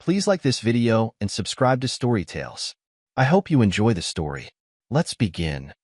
Please like this video and subscribe to Story Tales. I hope you enjoy the story. Let's begin.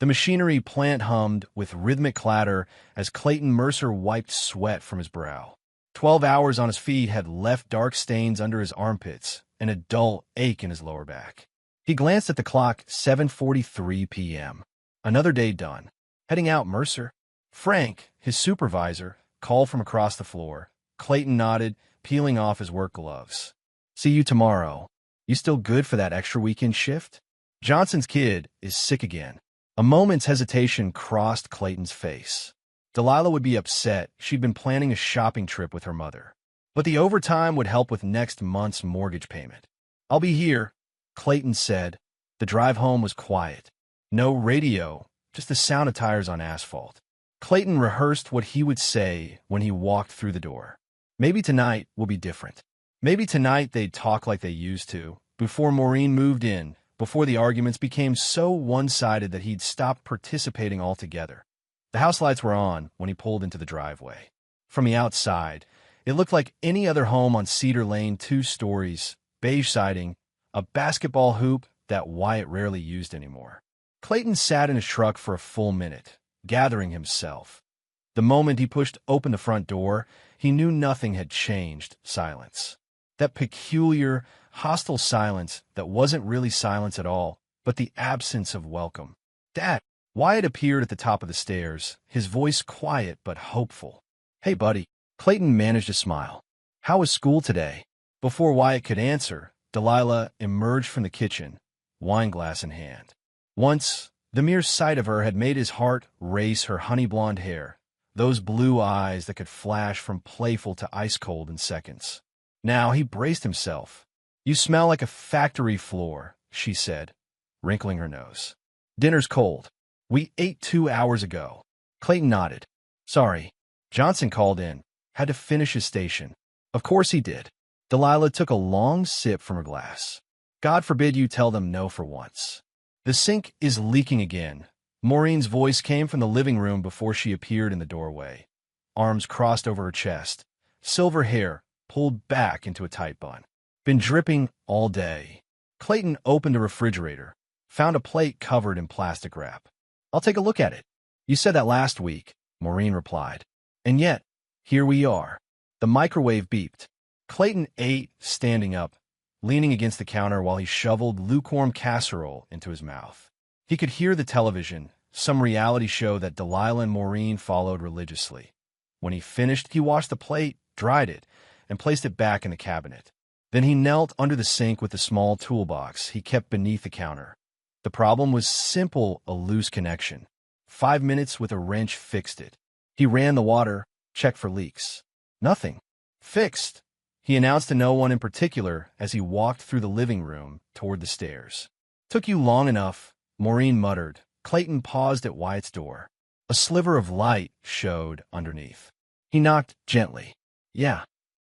The machinery plant hummed with rhythmic clatter as Clayton Mercer wiped sweat from his brow. 12 hours on his feet had left dark stains under his armpits and a dull ache in his lower back. He glanced at the clock, 7:43 p.m. Another day done. Heading out, Mercer? Frank, his supervisor, called from across the floor. Clayton nodded, peeling off his work gloves. See you tomorrow. You still good for that extra weekend shift? Johnson's kid is sick again. A moment's hesitation crossed Clayton's face. Delilah would be upset. She'd been planning a shopping trip with her mother. But the overtime would help with next month's mortgage payment. I'll be here, Clayton said. The drive home was quiet. No radio, just the sound of tires on asphalt. Clayton rehearsed what he would say when he walked through the door. Maybe tonight will be different. Maybe tonight they'd talk like they used to, before Maureen moved in, before the arguments became so one-sided that he'd stopped participating altogether. The house lights were on when he pulled into the driveway. From the outside, it looked like any other home on Cedar Lane, 2 stories, beige siding, a basketball hoop that Wyatt rarely used anymore. Clayton sat in his truck for a full minute, gathering himself. The moment he pushed open the front door, he knew nothing had changed. Silence. That peculiar, hostile silence that wasn't really silence at all, but the absence of welcome. Dad! Wyatt appeared at the top of the stairs, his voice quiet but hopeful. Hey, buddy. Clayton managed a smile. How was school today? Before Wyatt could answer, Delilah emerged from the kitchen, wineglass in hand. Once, the mere sight of her had made his heart race. Her honey-blonde hair, those blue eyes that could flash from playful to ice-cold in seconds. Now he braced himself. You smell like a factory floor, she said, wrinkling her nose. Dinner's cold. We ate 2 hours ago. Clayton nodded. Sorry. Johnson called in. Had to finish his station. Of course he did. Delilah took a long sip from her glass. God forbid you tell them no for once. The sink is leaking again. Maureen's voice came from the living room before she appeared in the doorway. Arms crossed over her chest. Silver hair pulled back into a tight bun. Been dripping all day. Clayton opened a refrigerator. Found a plate covered in plastic wrap. I'll take a look at it. You said that last week, Maureen replied. And yet, here we are. The microwave beeped. Clayton ate, standing up, leaning against the counter while he shoveled lukewarm casserole into his mouth. He could hear the television, some reality show that Delilah and Maureen followed religiously. When he finished, he washed the plate, dried it, and placed it back in the cabinet. Then he knelt under the sink with the small toolbox he kept beneath the counter. The problem was simple, a loose connection. 5 minutes with a wrench fixed it. He ran the water, checked for leaks. Nothing. Fixed, he announced to no one in particular as he walked through the living room toward the stairs. Took you long enough, Maureen muttered. Clayton paused at Wyatt's door. A sliver of light showed underneath. He knocked gently. Yeah.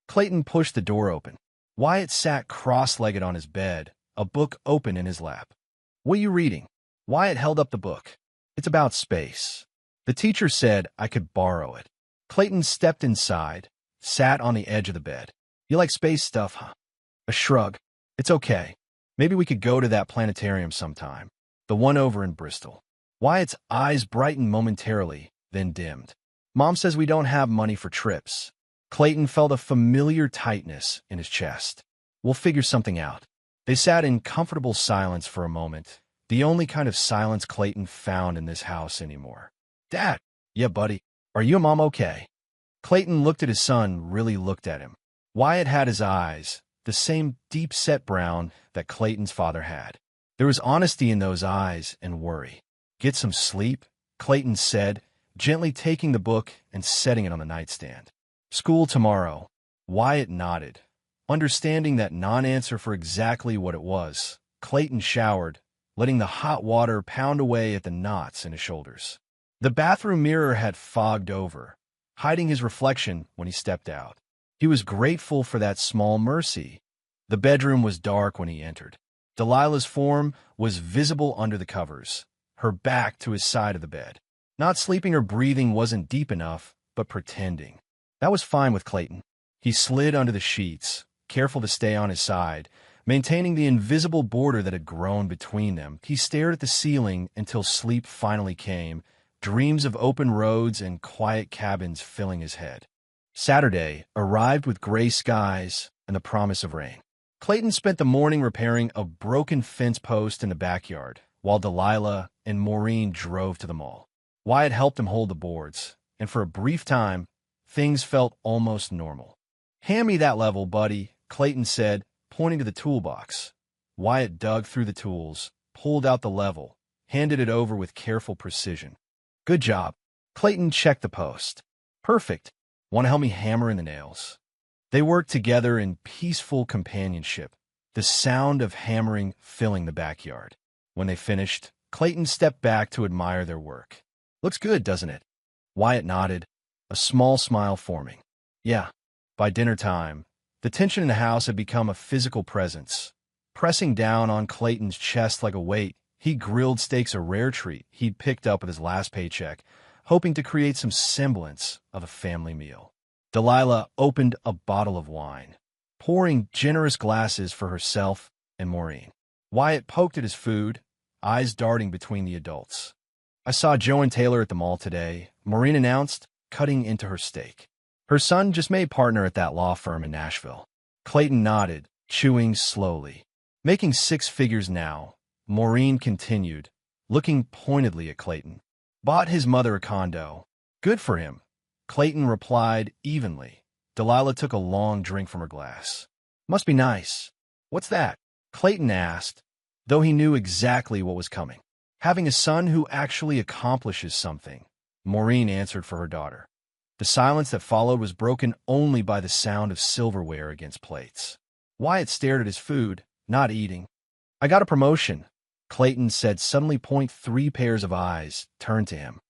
Clayton pushed the door open. Wyatt sat cross-legged on his bed, a book open in his lap. What are you reading? Wyatt held up the book. It's about space. The teacher said I could borrow it. Clayton stepped inside, sat on the edge of the bed. You like space stuff, huh? A shrug. It's okay. Maybe we could go to that planetarium sometime. The one over in Bristol. Wyatt's eyes brightened momentarily, then dimmed. Mom says we don't have money for trips. Clayton felt a familiar tightness in his chest. We'll figure something out. They sat in comfortable silence for a moment, the only kind of silence Clayton found in this house anymore. Dad! Yeah, buddy. Are you and Mom okay? Clayton looked at his son, really looked at him. Wyatt had his eyes, the same deep-set brown that Clayton's father had. There was honesty in those eyes and worry. Get some sleep, Clayton said, gently taking the book and setting it on the nightstand. School tomorrow. Wyatt nodded. Understanding that non-answer for exactly what it was, Clayton showered, letting the hot water pound away at the knots in his shoulders. The bathroom mirror had fogged over, hiding his reflection when he stepped out. He was grateful for that small mercy. The bedroom was dark when he entered. Delilah's form was visible under the covers, her back to his side of the bed. Not sleeping or breathing wasn't deep enough, but pretending. That was fine with Clayton. He slid under the sheets, careful to stay on his side, maintaining the invisible border that had grown between them. He stared at the ceiling until sleep finally came, dreams of open roads and quiet cabins filling his head. Saturday arrived with gray skies and the promise of rain. Clayton spent the morning repairing a broken fence post in the backyard, while Delilah and Maureen drove to the mall. Wyatt helped him hold the boards, and for a brief time, things felt almost normal. "Hand me that level, buddy," Clayton said, pointing to the toolbox. Wyatt dug through the tools, pulled out the level, handed it over with careful precision. "Good job." Clayton checked the post. "Perfect. Want to help me hammer in the nails?" They worked together in peaceful companionship, the sound of hammering filling the backyard. When they finished, Clayton stepped back to admire their work. "Looks good, doesn't it?" Wyatt nodded, a small smile forming. "Yeah." By dinner time, the tension in the house had become a physical presence. Pressing down on Clayton's chest like a weight, he grilled steaks, a rare treat he'd picked up with his last paycheck, hoping to create some semblance of a family meal. Delilah opened a bottle of wine, pouring generous glasses for herself and Maureen. Wyatt poked at his food, eyes darting between the adults. "I saw Joe and Taylor at the mall today," Maureen announced, cutting into her steak. Her son just made partner at that law firm in Nashville. Clayton nodded, chewing slowly. "Making six figures now," Maureen continued, looking pointedly at Clayton. "Bought his mother a condo. Good for him," Clayton replied evenly. Delilah took a long drink from her glass. "Must be nice." "What's that?" Clayton asked, though he knew exactly what was coming. "Having a son who actually accomplishes something," Maureen answered for her daughter. The silence that followed was broken only by the sound of silverware against plates. Wyatt stared at his food, not eating. "I got a promotion," Clayton said, suddenly. Three pairs of eyes turned to him.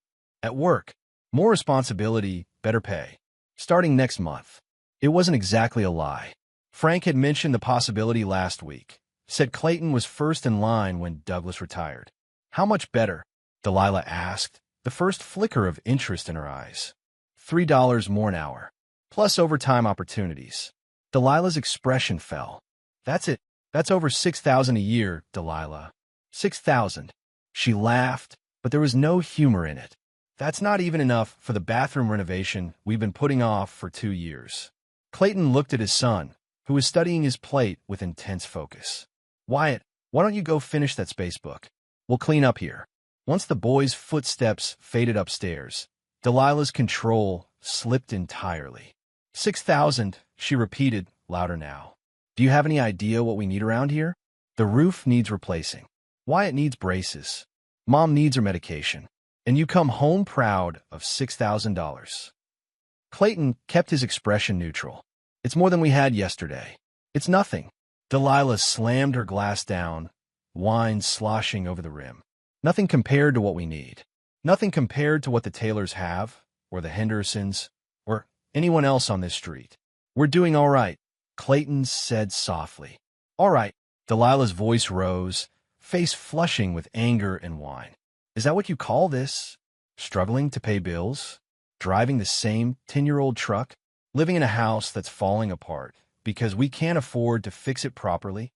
"At work. More responsibility, better pay. Starting next month." It wasn't exactly a lie. Frank had mentioned the possibility last week, said Clayton was first in line when Douglas retired. "How much better?" Delilah asked, the first flicker of interest in her eyes. $3 more an hour, plus overtime opportunities. Delilah's expression fell. "That's it. That's over $6,000 a year, Delilah." $6,000. She laughed, but there was no humor in it. "That's not even enough for the bathroom renovation we've been putting off for 2 years. Clayton looked at his son, who was studying his plate with intense focus. "Wyatt, why don't you go finish that space book? We'll clean up here." Once the boy's footsteps faded upstairs, Delilah's control slipped entirely. 6,000, she repeated, louder now. "Do you have any idea what we need around here? The roof needs replacing. Wyatt needs braces. Mom needs her medication. And you come home proud of $6,000. Clayton kept his expression neutral. "It's more than we had yesterday." "It's nothing." Delilah slammed her glass down, wine sloshing over the rim. "Nothing compared to what we need. Nothing compared to what the Taylors have, or the Hendersons, or anyone else on this street. We're doing all right," Clayton said softly. "All right." Delilah's voice rose, face flushing with anger and wine. "Is that what you call this? Struggling to pay bills? Driving the same 10-year-old truck? Living in a house that's falling apart because we can't afford to fix it properly?"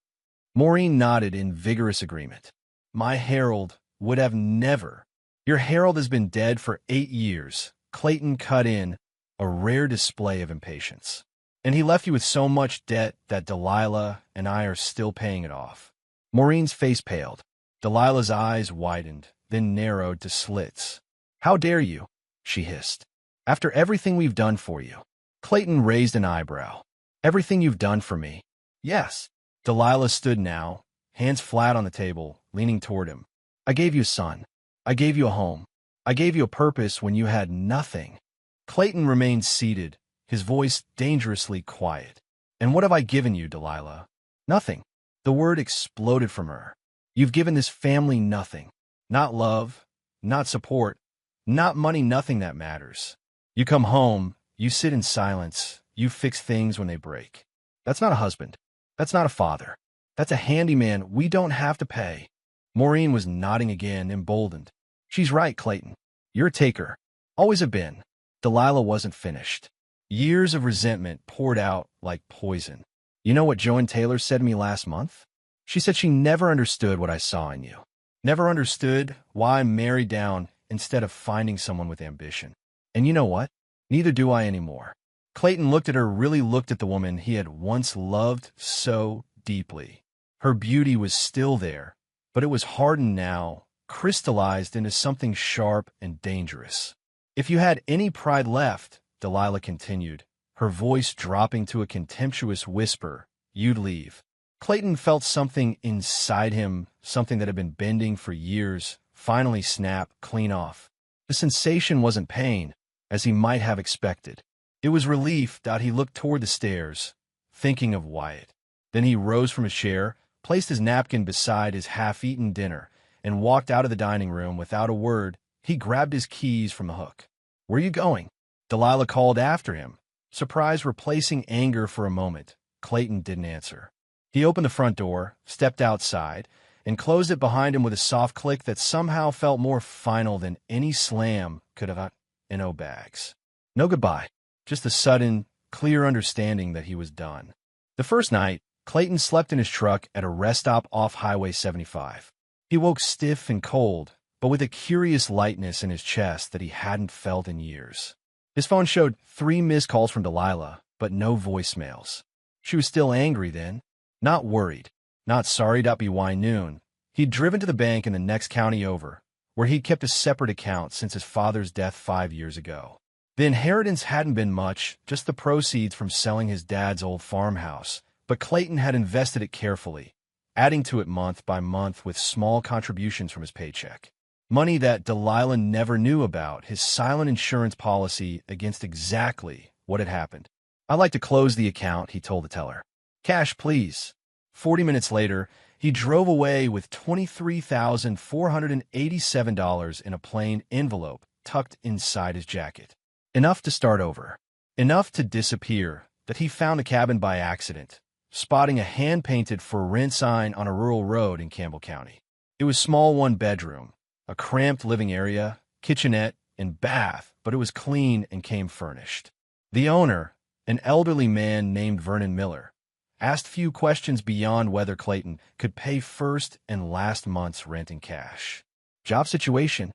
Maureen nodded in vigorous agreement. "My Harold would have never." "Your Harold has been dead for 8 years," Clayton cut in, a rare display of impatience. "And he left you with so much debt that Delilah and I are still paying it off." Maureen's face paled. Delilah's eyes widened, then narrowed to slits. "How dare you?" she hissed. "After everything we've done for you." Clayton raised an eyebrow. "Everything you've done for me?" "Yes." Delilah stood now, hands flat on the table, leaning toward him. "I gave you a son. I gave you a home. I gave you a purpose when you had nothing." Clayton remained seated, his voice dangerously quiet. "And what have I given you, Delilah?" "Nothing." The word exploded from her. "You've given this family nothing. Not love, not support, not money, nothing that matters. You come home, you sit in silence, you fix things when they break. That's not a husband. That's not a father. That's a handyman we don't have to pay." Maureen was nodding again, emboldened. "She's right, Clayton. You're a taker. Always have been." Delilah wasn't finished. Years of resentment poured out like poison. You know what Joan Taylor said to me last month? She said she never understood what I saw in you. Never understood why I married down instead of finding someone with ambition. And you know what? Neither do I anymore. Clayton looked at her, really looked at the woman he had once loved so deeply. Her beauty was still there, but it was hardened now, crystallized into something sharp and dangerous. If you had any pride left, Delilah continued, her voice dropping to a contemptuous whisper, you'd leave. Clayton felt something inside him, something that had been bending for years, finally snap clean off. The sensation wasn't pain, as he might have expected. It was relief. He looked toward the stairs, thinking of Wyatt. Then he rose from his chair, placed his napkin beside his half-eaten dinner, and walked out of the dining room without a word. He grabbed his keys from the hook. Where are you going? Delilah called after him, surprise replacing anger for a moment. Clayton didn't answer. He opened the front door, stepped outside, and closed it behind him with a soft click that somehow felt more final than any slam could have. No bags. No goodbye. Just a sudden, clear understanding that he was done. The first night, Clayton slept in his truck at a rest stop off Highway 75. He woke stiff and cold, but with a curious lightness in his chest that he hadn't felt in years. His phone showed 3 missed calls from Delilah, but no voicemails. She was still angry then, not worried, not sorry. By noon, he'd driven to the bank in the next county over, where he'd kept a separate account since his father's death 5 years ago. The inheritance hadn't been much, just the proceeds from selling his dad's old farmhouse, but Clayton had invested it carefully, adding to it month by month with small contributions from his paycheck. Money that Delilah never knew about, his silent insurance policy against exactly what had happened. "I'd like to close the account," he told the teller. "Cash, please." 40 minutes later, he drove away with $23,487 in a plain envelope tucked inside his jacket. Enough to start over. Enough to disappear, that he found the cabin by accident, spotting a hand-painted for rent sign on a rural road in Campbell County. It was small, 1-bedroom, a cramped living area, kitchenette, and bath, but it was clean and came furnished. The owner, an elderly man named Vernon Miller, asked few questions beyond whether Clayton could pay first and last month's rent in cash. "Job situation?"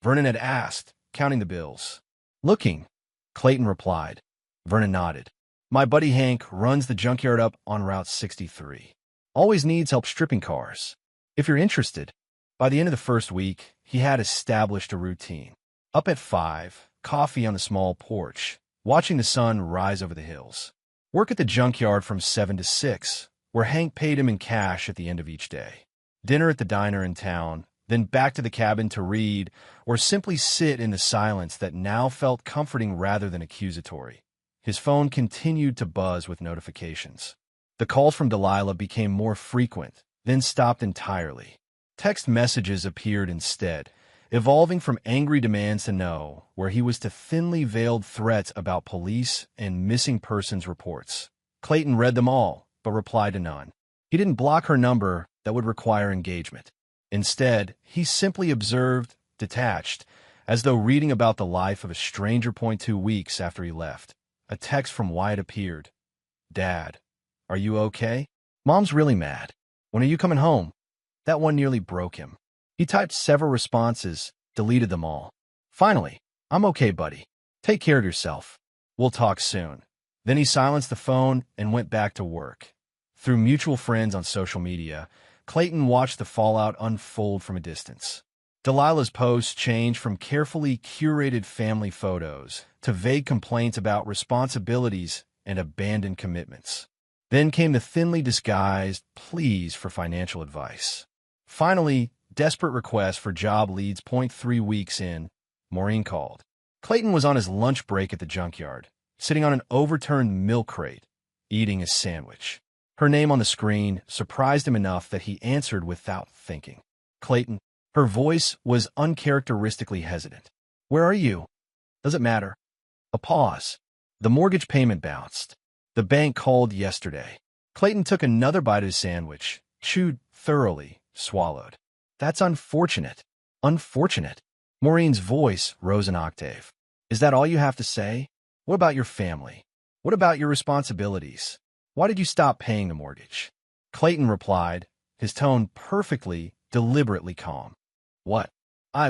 Vernon had asked, counting the bills. "Looking," Clayton replied. Vernon nodded. "My buddy Hank runs the junkyard up on Route 63. Always needs help stripping cars. If you're interested." By the end of the first week, he had established a routine. Up at 5, coffee on the small porch, watching the sun rise over the hills. Work at the junkyard from 7 to 6, where Hank paid him in cash at the end of each day. Dinner at the diner in town, then back to the cabin to read or simply sit in the silence that now felt comforting rather than accusatory. His phone continued to buzz with notifications. The calls from Delilah became more frequent, then stopped entirely. Text messages appeared instead, evolving from angry demands to know where he was to thinly veiled threats about police and missing persons reports. Clayton read them all, but replied to none. He didn't block her number that would require engagement. Instead, he simply observed, detached, as though reading about the life of a stranger. 2 weeks after he left, a text from Wyatt appeared. "Dad, are you okay? Mom's really mad. When are you coming home?" That one nearly broke him. He typed several responses, deleted them all. Finally, "I'm okay, buddy. Take care of yourself. We'll talk soon." Then he silenced the phone and went back to work. Through mutual friends on social media, Clayton watched the fallout unfold from a distance. Delilah's posts changed from carefully curated family photos to vague complaints about responsibilities and abandoned commitments. Then came the thinly disguised pleas for financial advice. Finally, desperate requests for job leads. 3 weeks in, Maureen called. Clayton was on his lunch break at the junkyard, sitting on an overturned milk crate, eating a sandwich. Her name on the screen surprised him enough that he answered without thinking. "Clayton." Her voice was uncharacteristically hesitant. "Where are you?" "Does it matter?" A pause. "The mortgage payment bounced. The bank called yesterday." Clayton took another bite of his sandwich, chewed thoroughly, swallowed. "That's unfortunate. Unfortunate." Maureen's voice rose an octave. "Is that all you have to say? What about your family? What about your responsibilities?" Why did you stop paying the mortgage? Clayton replied, his tone perfectly, deliberately calm. What?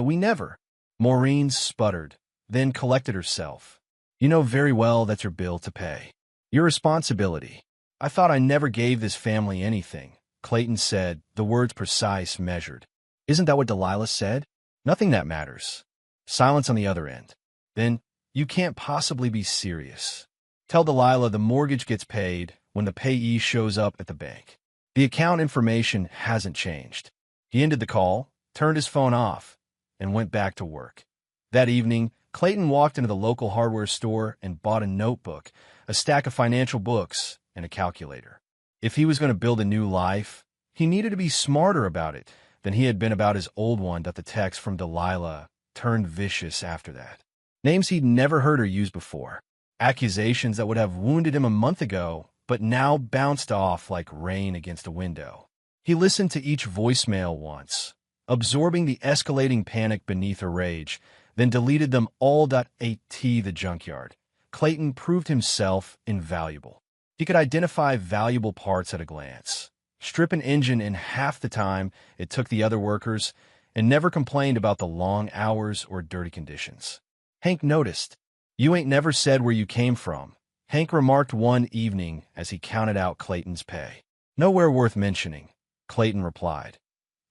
We never. Maureen sputtered, then collected herself. You know very well that's your bill to pay. Your responsibility. I thought I never gave this family anything, Clayton said, the words precise, measured. Isn't that what Delilah said? Nothing that matters. Silence on the other end. Then, you can't possibly be serious. Tell Delilah the mortgage gets paid when the payee shows up at the bank. The account information hasn't changed. He ended the call, turned his phone off, and went back to work. That evening, Clayton walked into the local hardware store and bought a notebook, a stack of financial books, and a calculator. If he was going to build a new life, he needed to be smarter about it than he had been about his old one. The text from Delilah turned vicious after that. Names he'd never heard her use before. Accusations that would have wounded him a month ago, but now bounced off like rain against a window. He listened to each voicemail once, absorbing the escalating panic beneath her rage, then deleted them all. The junkyard. Clayton proved himself invaluable. He could identify valuable parts at a glance, strip an engine in half the time it took the other workers, and never complained about the long hours or dirty conditions. Hank noticed. You ain't never said where you came from, Hank remarked one evening as he counted out Clayton's pay. Nowhere worth mentioning, Clayton replied.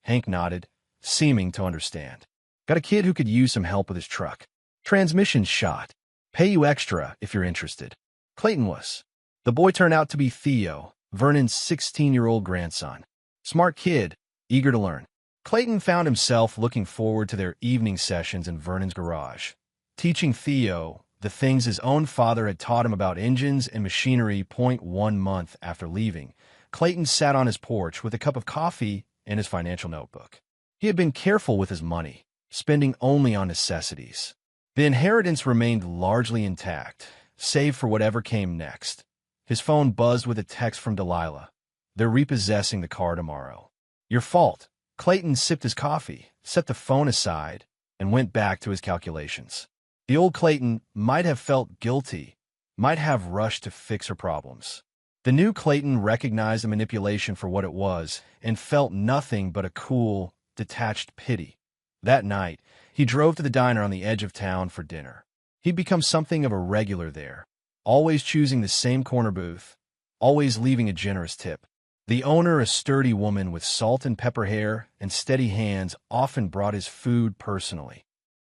Hank nodded, seeming to understand. Got a kid who could use some help with his truck. Transmission's shot. Pay you extra if you're interested. Clayton was. The boy turned out to be Theo, Vernon's 16-year-old grandson. Smart kid, eager to learn. Clayton found himself looking forward to their evening sessions in Vernon's garage, teaching Theo the things his own father had taught him about engines and machinery. 1 month after leaving, Clayton sat on his porch with a cup of coffee and his financial notebook. He had been careful with his money, spending only on necessities. The inheritance remained largely intact, save for whatever came next. His phone buzzed with a text from Delilah. They're repossessing the car tomorrow. Your fault. Clayton sipped his coffee, set the phone aside, and went back to his calculations. The old Clayton might have felt guilty, might have rushed to fix her problems. The new Clayton recognized the manipulation for what it was and felt nothing but a cool, detached pity. That night, he drove to the diner on the edge of town for dinner. He'd become something of a regular there, always choosing the same corner booth, always leaving a generous tip. The owner, a sturdy woman with salt and pepper hair and steady hands, often brought his food personally.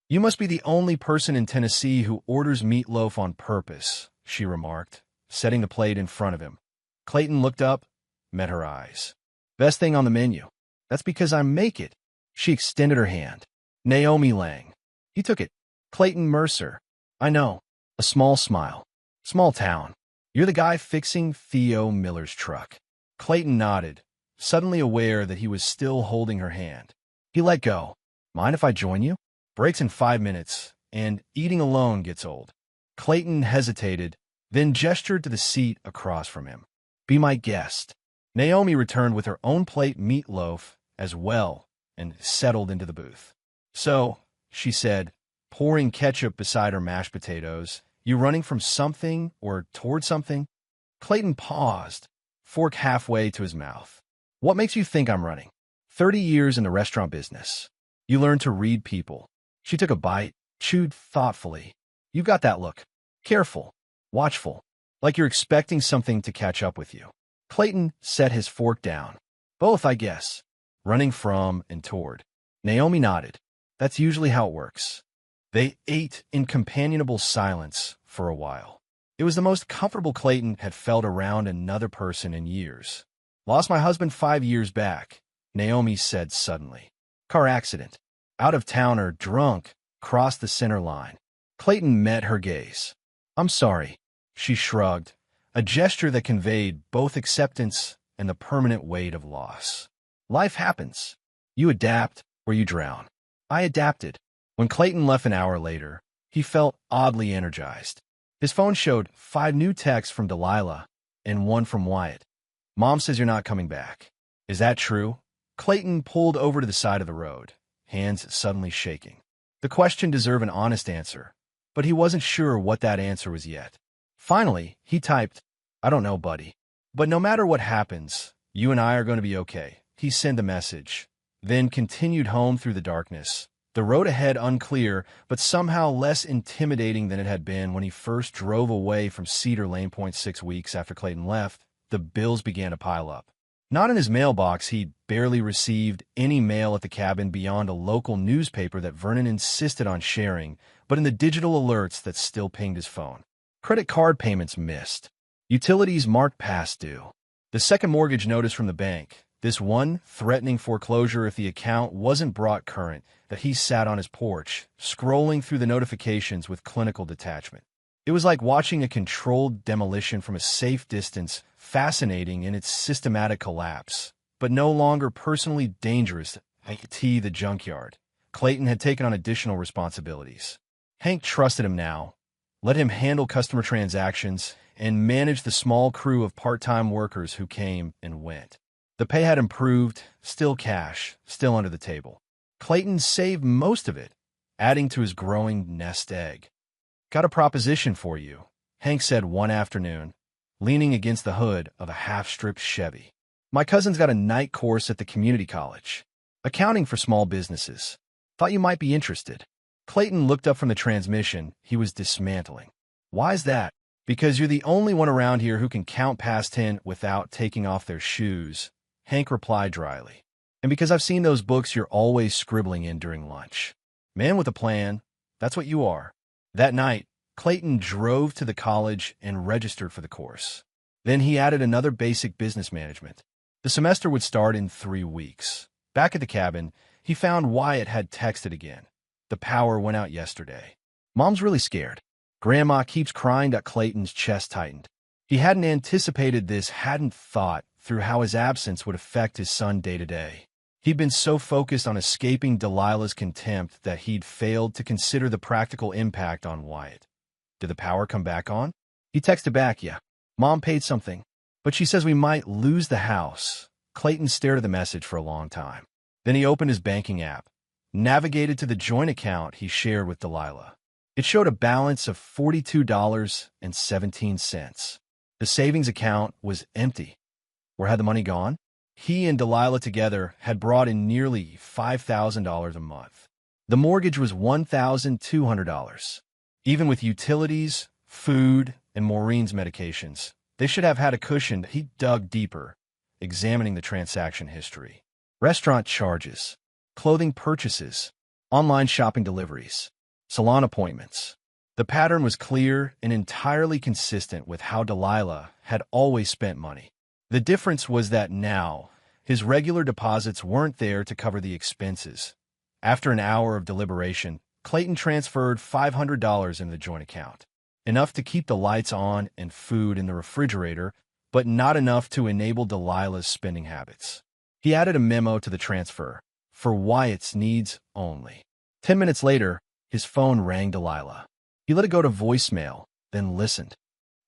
You must be the only person in Tennessee who orders meatloaf on purpose, she remarked, setting the plate in front of him. Clayton looked up, met her eyes. Best thing on the menu. That's because I make it. She extended her hand. Naomi Lang. He took it. Clayton Mercer. I know. A small smile. Small town. You're the guy fixing Theo Miller's truck. Clayton nodded, suddenly aware that he was still holding her hand. He let go. Mind if I join you? Breaks in 5 minutes, and eating alone gets old. Clayton hesitated, then gestured to the seat across from him. Be my guest. Naomi returned with her own plate meatloaf as well and settled into the booth. So, she said, pouring ketchup beside her mashed potatoes, you running from something or toward something? Clayton paused, fork halfway to his mouth. What makes you think I'm running? 30 years in the restaurant business. You learn to read people. She took a bite, chewed thoughtfully. You got that look. Careful, watchful, like you're expecting something to catch up with you. Clayton set his fork down. Both, I guess. Running from and toward. Naomi nodded. That's usually how it works. They ate in companionable silence for a while. It was the most comfortable Clayton had felt around another person in years. Lost my husband 5 years back, Naomi said suddenly. Car accident. Out-of-towner, drunk, crossed the center line. Clayton met her gaze. I'm sorry, she shrugged, a gesture that conveyed both acceptance and the permanent weight of loss. Life happens. You adapt or you drown. I adapted. When Clayton left an hour later, he felt oddly energized. His phone showed 5 new texts from Delilah and 1 from Wyatt. Mom says you're not coming back. Is that true? Clayton pulled over to the side of the road, hands suddenly shaking. The question deserved an honest answer, but he wasn't sure what that answer was yet. Finally, he typed, I don't know, buddy. But no matter what happens, you and I are going to be okay. He sent a message, then continued home through the darkness. The road ahead unclear, but somehow less intimidating than it had been when he first drove away from Cedar Lane. 6 weeks after Clayton left, the bills began to pile up. Not in his mailbox, he'd barely received any mail at the cabin beyond a local newspaper that Vernon insisted on sharing, but in the digital alerts that still pinged his phone. Credit card payments missed. Utilities marked past due. The second mortgage notice from the bank, this one threatening foreclosure if the account wasn't brought current, that he sat on his porch, scrolling through the notifications with clinical detachment. It was like watching a controlled demolition from a safe distance, fascinating in its systematic collapse, but no longer personally dangerous. The junkyard. Clayton had taken on additional responsibilities. Hank trusted him now, let him handle customer transactions, and manage the small crew of part-time workers who came and went. The pay had improved, still cash, still under the table. Clayton saved most of it, adding to his growing nest egg. "Got a proposition for you," Hank said one afternoon, leaning against the hood of a half-stripped Chevy. "My cousin's got a night course at the community college. Accounting for small businesses. Thought you might be interested." Clayton looked up from the transmission he was dismantling. "Why's that?" "Because you're the only one around here who can count past 10 without taking off their shoes," Hank replied dryly. "And because I've seen those books you're always scribbling in during lunch. Man with a plan, that's what you are." That night, Clayton drove to the college and registered for the course. Then he added another basic business management. The semester would start in 3 weeks. Back at the cabin, he found Wyatt had texted again. "The power went out yesterday. Mom's really scared. Grandma keeps crying." Clayton's chest tightened. He hadn't anticipated this, hadn't thought through how his absence would affect his son day to day. He'd been so focused on escaping Delilah's contempt that he'd failed to consider the practical impact on Wyatt. "Did the power come back on?" He texted back, "Yeah. Mom paid something, but she says we might lose the house." Clayton stared at the message for a long time. Then he opened his banking app, navigated to the joint account he shared with Delilah. It showed a balance of $42.17. The savings account was empty. Where had the money gone? He and Delilah together had brought in nearly $5,000 a month. The mortgage was $1,200. Even with utilities, food, and Maureen's medications, they should have had a cushion. He dug deeper, examining the transaction history. Restaurant charges, clothing purchases, online shopping deliveries, salon appointments. The pattern was clear and entirely consistent with how Delilah had always spent money. The difference was that now, his regular deposits weren't there to cover the expenses. After an hour of deliberation, Clayton transferred $500 in the joint account, enough to keep the lights on and food in the refrigerator, but not enough to enable Delilah's spending habits. He added a memo to the transfer, for Wyatt's needs only. 10 minutes later, his phone rang Delilah. He let it go to voicemail, then listened.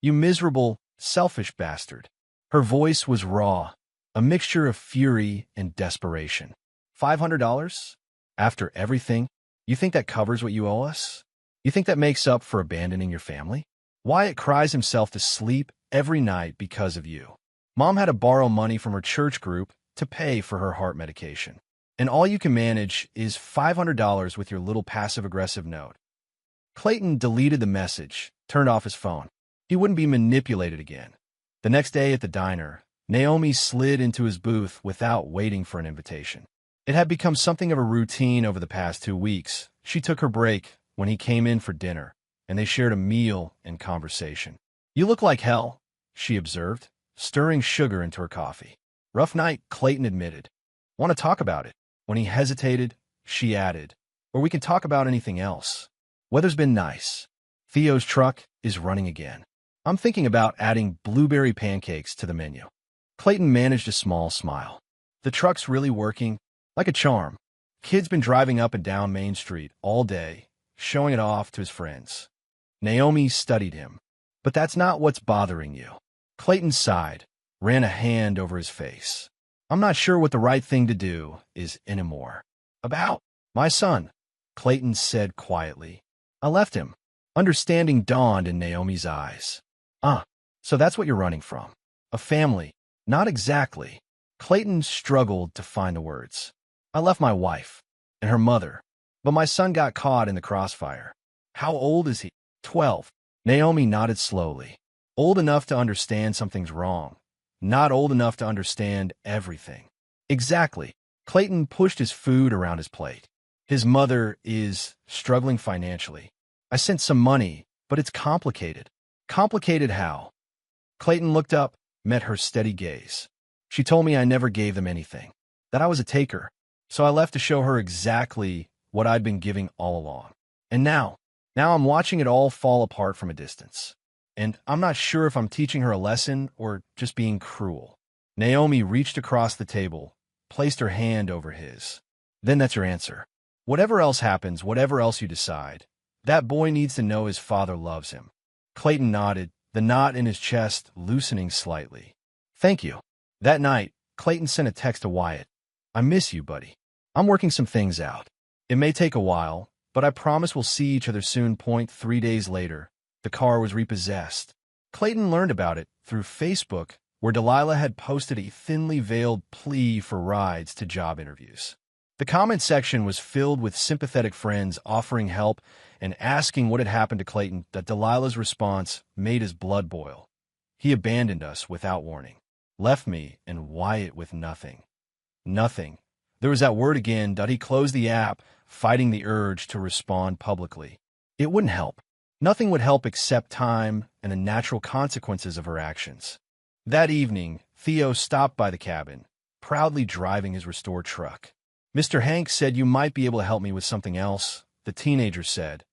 "You miserable, selfish bastard." Her voice was raw, a mixture of fury and desperation. $500? After everything? You think that covers what you owe us? You think that makes up for abandoning your family? Wyatt cries himself to sleep every night because of you. Mom had to borrow money from her church group to pay for her heart medication. And all you can manage is $500 with your little passive-aggressive note. Clayton deleted the message, turned off his phone. He wouldn't be manipulated again. The next day at the diner, Naomi slid into his booth without waiting for an invitation. It had become something of a routine over the past 2 weeks. She took her break when he came in for dinner, and they shared a meal and conversation. "You look like hell," she observed, stirring sugar into her coffee. "Rough night," Clayton admitted. "Want to talk about it?" When he hesitated, she added, "Or we can talk about anything else. Weather's been nice. Theo's truck is running again. I'm thinking about adding blueberry pancakes to the menu." Clayton managed a small smile. "The truck's really working, like a charm. Kid's been driving up and down Main Street all day, showing it off to his friends." Naomi studied him. "But that's not what's bothering you." Clayton sighed, ran a hand over his face. "I'm not sure what the right thing to do is anymore." "About my son," Clayton said quietly. "I left him." Understanding dawned in Naomi's eyes. "Ah, so that's what you're running from." A family. Not exactly. Clayton struggled to find the words. I left my wife and her mother, but my son got caught in the crossfire. How old is he? 12. Naomi nodded slowly. Old enough to understand something's wrong. Not old enough to understand everything. Exactly. Clayton pushed his food around his plate. His mother is struggling financially. I sent some money, but it's complicated. Complicated how? Clayton looked up, met her steady gaze. She told me I never gave them anything, that I was a taker. So I left to show her exactly what I'd been giving all along. And now I'm watching it all fall apart from a distance. And I'm not sure if I'm teaching her a lesson or just being cruel. Naomi reached across the table, placed her hand over his. Then that's your answer. Whatever else happens, whatever else you decide, that boy needs to know his father loves him. Clayton nodded, the knot in his chest loosening slightly. Thank you. That night, Clayton sent a text to Wyatt. I miss you, buddy. I'm working some things out. It may take a while, but I promise we'll see each other soon. 3 days later, the car was repossessed. Clayton learned about it through Facebook, where Delilah had posted a thinly veiled plea for rides to job interviews. The comment section was filled with sympathetic friends offering help and asking what had happened to Clayton. That Delilah's response made his blood boil. He abandoned us without warning, left me and Wyatt with nothing. Nothing. There was that word again. He closed the app, fighting the urge to respond publicly. It wouldn't help. Nothing would help except time and the natural consequences of her actions. That evening, Theo stopped by the cabin, proudly driving his restored truck. Mr. Hank said you might be able to help me with something else, the teenager said,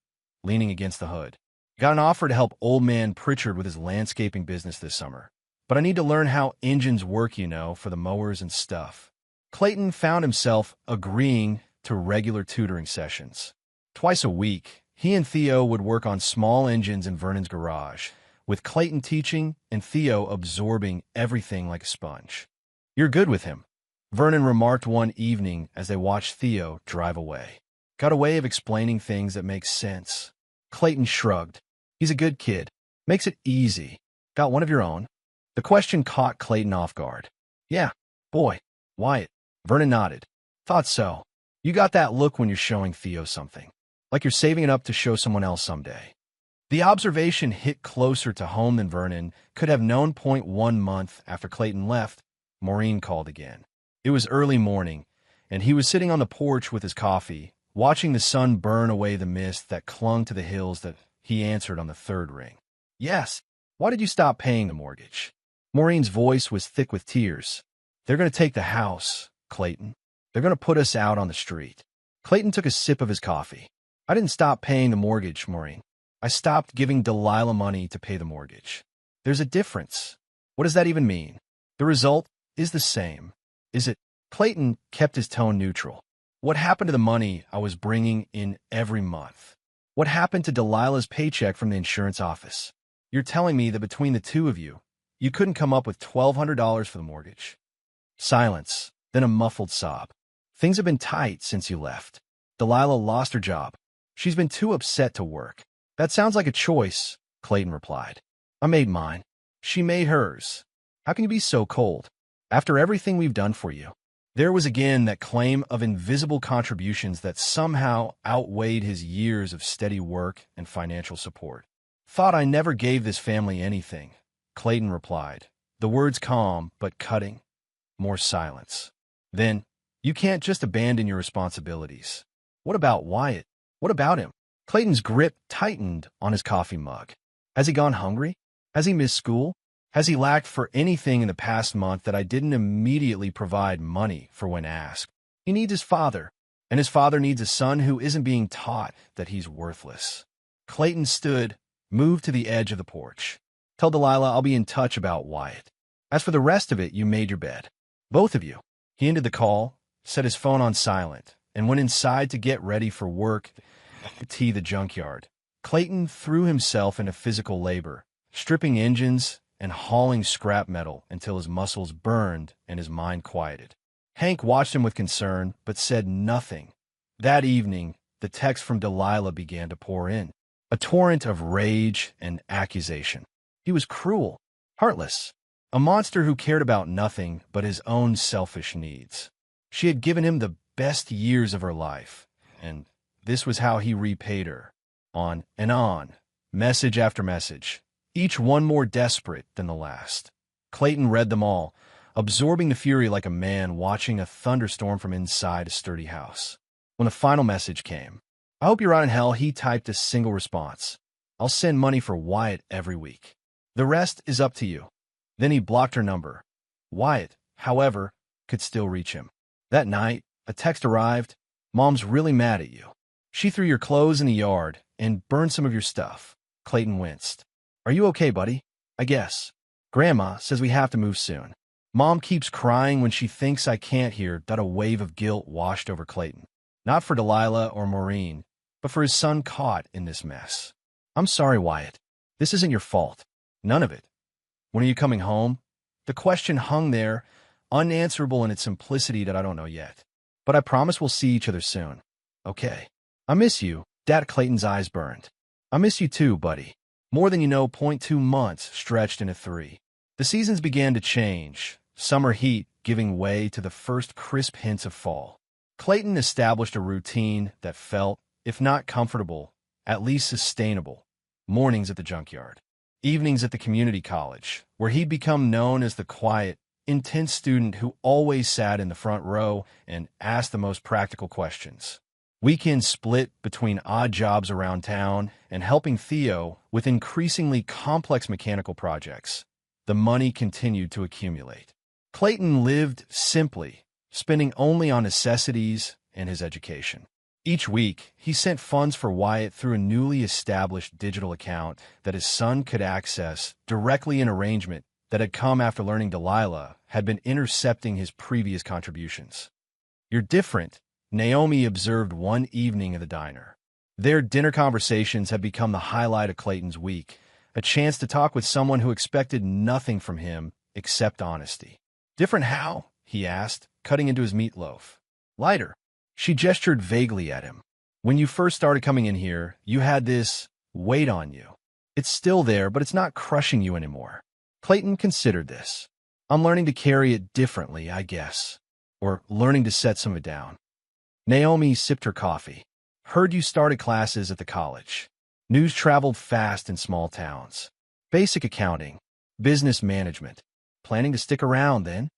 leaning against the hood. Got an offer to help old man Pritchard with his landscaping business this summer. But I need to learn how engines work, for the mowers and stuff. Clayton found himself agreeing to regular tutoring sessions. Twice a week, he and Theo would work on small engines in Vernon's garage, with Clayton teaching and Theo absorbing everything like a sponge. You're good with him, Vernon remarked one evening as they watched Theo drive away. Got a way of explaining things that make sense. Clayton shrugged. He's a good kid. Makes it easy. Got one of your own? The question caught Clayton off guard. Yeah, boy. Wyatt. Vernon nodded. Thought so. You got that look when you're showing Theo something. Like you're saving it up to show someone else someday. The observation hit closer to home than Vernon could have known. 1 month after Clayton left, Maureen called again. It was early morning, and he was sitting on the porch with his coffee, watching the sun burn away the mist that clung to the hills. That he answered on the third ring. Yes. Why did you stop paying the mortgage? Maureen's voice was thick with tears. They're going to take the house, Clayton. They're going to put us out on the street. Clayton took a sip of his coffee. I didn't stop paying the mortgage, Maureen. I stopped giving Delilah money to pay the mortgage. There's a difference. What does that even mean? The result is the same. Is it? Clayton kept his tone neutral. What happened to the money I was bringing in every month? What happened to Delilah's paycheck from the insurance office? You're telling me that between the two of you, you couldn't come up with $1,200 for the mortgage? Silence, then a muffled sob. Things have been tight since you left. Delilah lost her job. She's been too upset to work. That sounds like a choice, Clayton replied. I made mine. She made hers. How can you be so cold? After everything we've done for you. There was again that claim of invisible contributions that somehow outweighed his years of steady work and financial support. Thought I never gave this family anything, Clayton replied, the words calm but cutting. More silence. Then, you can't just abandon your responsibilities. What about Wyatt? What about him? Clayton's grip tightened on his coffee mug. Has he gone hungry? Has he missed school? Has he lacked for anything in the past month that I didn't immediately provide money for when asked? He needs his father, and his father needs a son who isn't being taught that he's worthless. Clayton stood, moved to the edge of the porch. Tell Delilah I'll be in touch about Wyatt. As for the rest of it, you made your bed. Both of you. He ended the call, set his phone on silent, and went inside to get ready for work at the junkyard. Clayton threw himself into physical labor, stripping engines and hauling scrap metal until his muscles burned and his mind quieted. Hank watched him with concern, but said nothing. That evening, the text from Delilah began to pour in, a torrent of rage and accusation. He was cruel, heartless. A monster who cared about nothing but his own selfish needs. She had given him the best years of her life, and this was how he repaid her. On and on, message after message, each one more desperate than the last. Clayton read them all, absorbing the fury like a man watching a thunderstorm from inside a sturdy house. When the final message came, "I hope you're out in hell," he typed a single response: "I'll send money for Wyatt every week. The rest is up to you." Then he blocked her number. Wyatt, however, could still reach him. That night, a text arrived: "Mom's really mad at you. She threw your clothes in the yard and burned some of your stuff." Clayton winced. "Are you okay, buddy?" "I guess. Grandma says we have to move soon. Mom keeps crying when she thinks I can't hear." A wave of guilt washed over Clayton. Not for Delilah or Maureen, but for his son caught in this mess. "I'm sorry, Wyatt. This isn't your fault. None of it. When are you coming home?" The question hung there, unanswerable in its simplicity. "I don't know yet. But I promise we'll see each other soon." "Okay. I miss you." Clayton's eyes burned. "I miss you too, buddy. More than you know." 2 months stretched into 3. The seasons began to change, summer heat giving way to the first crisp hints of fall. Clayton established a routine that felt, if not comfortable, at least sustainable. Mornings at the junkyard. Evenings at the community college, where he'd become known as the quiet, intense student who always sat in the front row and asked the most practical questions. Weekends split between odd jobs around town and helping Theo with increasingly complex mechanical projects. The money continued to accumulate. Clayton lived simply, spending only on necessities and his education. Each week, he sent funds for Wyatt through a newly established digital account that his son could access directly, an arrangement that had come after learning Delilah had been intercepting his previous contributions. "You're different," Naomi observed one evening at the diner. Their dinner conversations had become the highlight of Clayton's week, a chance to talk with someone who expected nothing from him except honesty. "Different how?" he asked, cutting into his meatloaf. "Lighter." She gestured vaguely at him. "When you first started coming in here, you had this weight on you. It's still there, but it's not crushing you anymore." Clayton considered this. "I'm learning to carry it differently, I guess. Or learning to set some of it down." Naomi sipped her coffee. "Heard you started classes at the college." News traveled fast in small towns. "Basic accounting, business management. Planning to stick around then?"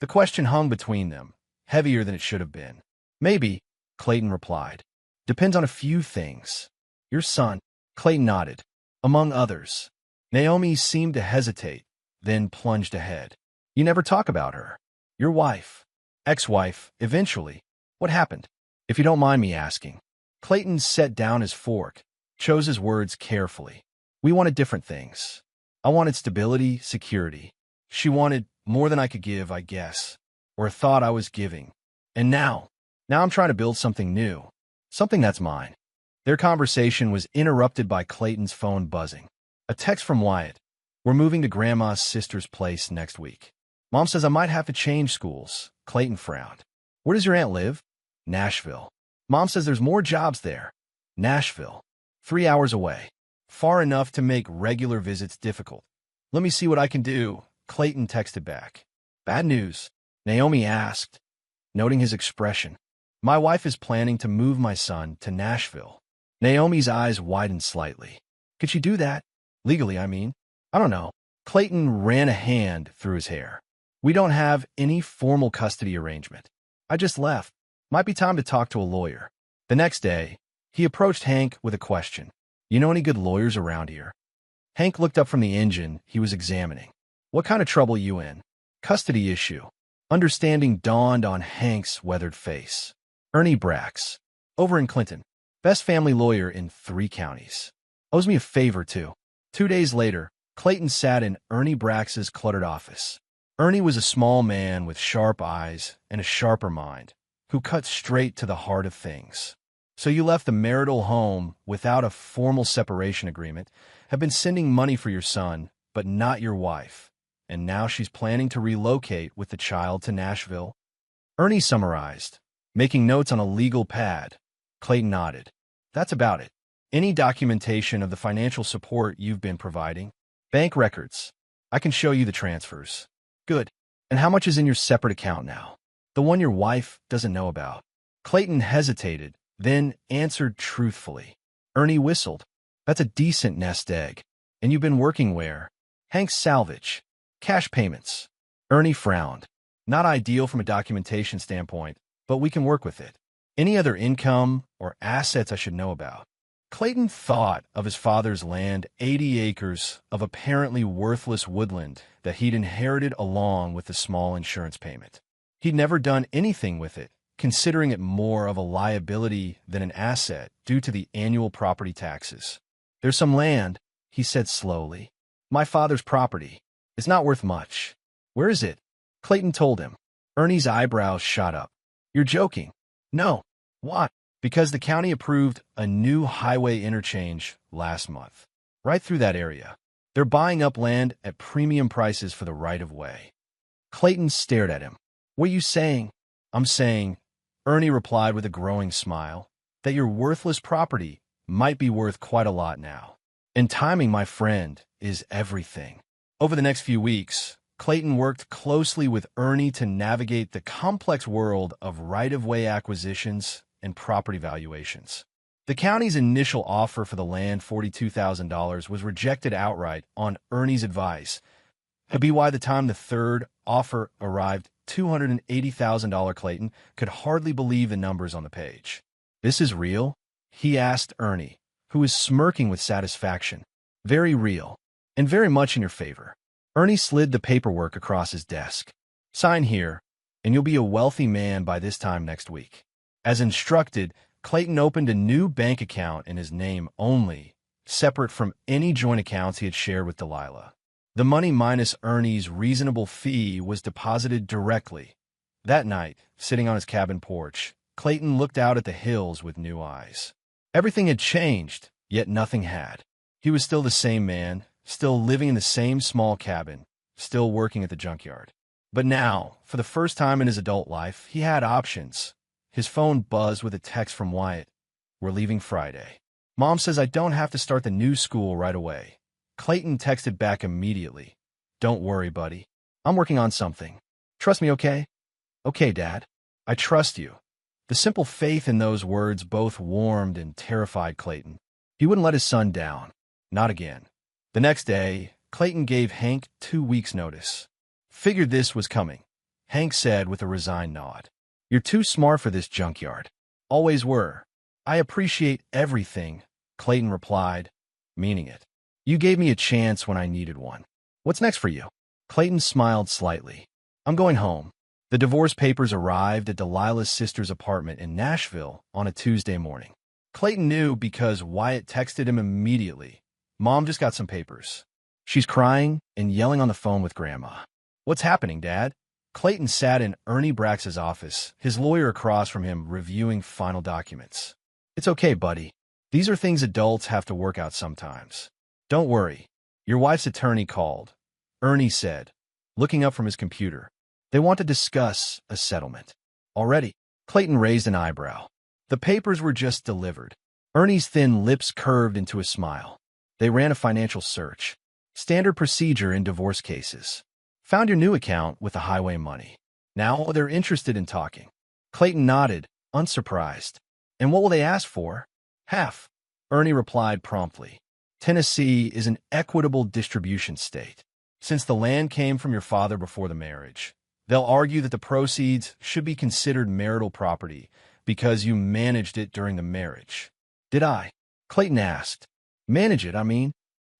The question hung between them, heavier than it should have been. "Maybe," Clayton replied. "Depends on a few things." "Your son?" Clayton nodded. "Among others." Naomi seemed to hesitate, then plunged ahead. "You never talk about her." "Your wife." "Ex-wife, eventually." "What happened?" "If you don't mind me asking." Clayton set down his fork, chose his words carefully. "We wanted different things. I wanted stability, security. She wanted more than I could give, I guess, or thought I was giving. And now I'm trying to build something new, something that's mine." Their conversation was interrupted by Clayton's phone buzzing. A text from Wyatt. "We're moving to Grandma's sister's place next week. Mom says I might have to change schools." Clayton frowned. "Where does your aunt live?" "Nashville. Mom says there's more jobs there." "Nashville. 3 hours away. Far enough to make regular visits difficult." "Let me see what I can do," Clayton texted back. "Bad news?" Naomi asked, noting his expression. "My wife is planning to move my son to Nashville." Naomi's eyes widened slightly. "Could she do that? Legally, I mean." "I don't know." Clayton ran a hand through his hair. "We don't have any formal custody arrangement. I just left. Might be time to talk to a lawyer." The next day, he approached Hank with a question. "You know any good lawyers around here?" Hank looked up from the engine he was examining. "What kind of trouble you in?" "Custody issue." Understanding dawned on Hank's weathered face. "Ernie Brax. Over in Clinton. Best family lawyer in 3 counties. Owes me a favor, too." 2 days later, Clayton sat in Ernie Brax's cluttered office. Ernie was a small man with sharp eyes and a sharper mind, who cut straight to the heart of things. "So you left the marital home without a formal separation agreement, have been sending money for your son, but not your wife, and now she's planning to relocate with the child to Nashville?" Ernie summarized, making notes on a legal pad. Clayton nodded. "That's about it. Any documentation of the financial support you've been providing?" "Bank records. I can show you the transfers. Good. And how much is in your separate account now? The one your wife doesn't know about. Clayton hesitated, then answered truthfully. Ernie whistled. That's a decent nest egg. And you've been working where? Hank's salvage. Cash payments. Ernie frowned. Not ideal from a documentation standpoint, but we can work with it. Any other income or assets I should know about? Clayton thought of his father's land, 80 acres of apparently worthless woodland that he'd inherited along with the small insurance payment. He'd never done anything with it, considering it more of a liability than an asset due to the annual property taxes. There's some land, he said slowly. My father's property. It's not worth much. Where is it? Clayton told him. Ernie's eyebrows shot up. You're joking. No. Why? Because the county approved a new highway interchange last month. Right through that area. They're buying up land at premium prices for the right-of-way. Clayton stared at him. What are you saying? I'm saying, Ernie replied with a growing smile, that your worthless property might be worth quite a lot now. And timing, my friend, is everything. Over the next few weeks, Clayton worked closely with Ernie to navigate the complex world of right-of-way acquisitions and property valuations. The county's initial offer for the land, $42,000, was rejected outright on Ernie's advice. By the time the third offer arrived, $280,000, Clayton could hardly believe the numbers on the page. This is real? He asked Ernie, who was smirking with satisfaction. Very real, and very much in your favor. Ernie slid the paperwork across his desk. Sign here, and you'll be a wealthy man by this time next week. As instructed, Clayton opened a new bank account in his name only, separate from any joint accounts he had shared with Delilah. The money minus Ernie's reasonable fee was deposited directly. That night, sitting on his cabin porch, Clayton looked out at the hills with new eyes. Everything had changed, yet nothing had. He was still the same man, still living in the same small cabin, still working at the junkyard. But now, for the first time in his adult life, he had options. His phone buzzed with a text from Wyatt. We're leaving Friday. Mom says I don't have to start the new school right away. Clayton texted back immediately. Don't worry, buddy. I'm working on something. Trust me, okay? Okay, Dad. I trust you. The simple faith in those words both warmed and terrified Clayton. He wouldn't let his son down. Not again. The next day, Clayton gave Hank 2 weeks' notice. Figured this was coming, Hank said with a resigned nod. You're too smart for this junkyard. Always were. I appreciate everything, Clayton replied, meaning it. You gave me a chance when I needed one. What's next for you? Clayton smiled slightly. I'm going home. The divorce papers arrived at Delilah's sister's apartment in Nashville on a Tuesday morning. Clayton knew because Wyatt texted him immediately. Mom just got some papers. She's crying and yelling on the phone with Grandma. What's happening, Dad? Clayton sat in Ernie Brax's office, his lawyer across from him reviewing final documents. It's okay, buddy. These are things adults have to work out sometimes. Don't worry. Your wife's attorney called, Ernie said, looking up from his computer. They want to discuss a settlement. Already? Clayton raised an eyebrow. The papers were just delivered. Ernie's thin lips curved into a smile. They ran a financial search. Standard procedure in divorce cases. Found your new account with the highway money. Now they're interested in talking. Clayton nodded, unsurprised. And what will they ask for? Half. Ernie replied promptly. Tennessee is an equitable distribution state. Since the land came from your father before the marriage, they'll argue that the proceeds should be considered marital property because you managed it during the marriage. Did I? Clayton asked. Manage it, I mean?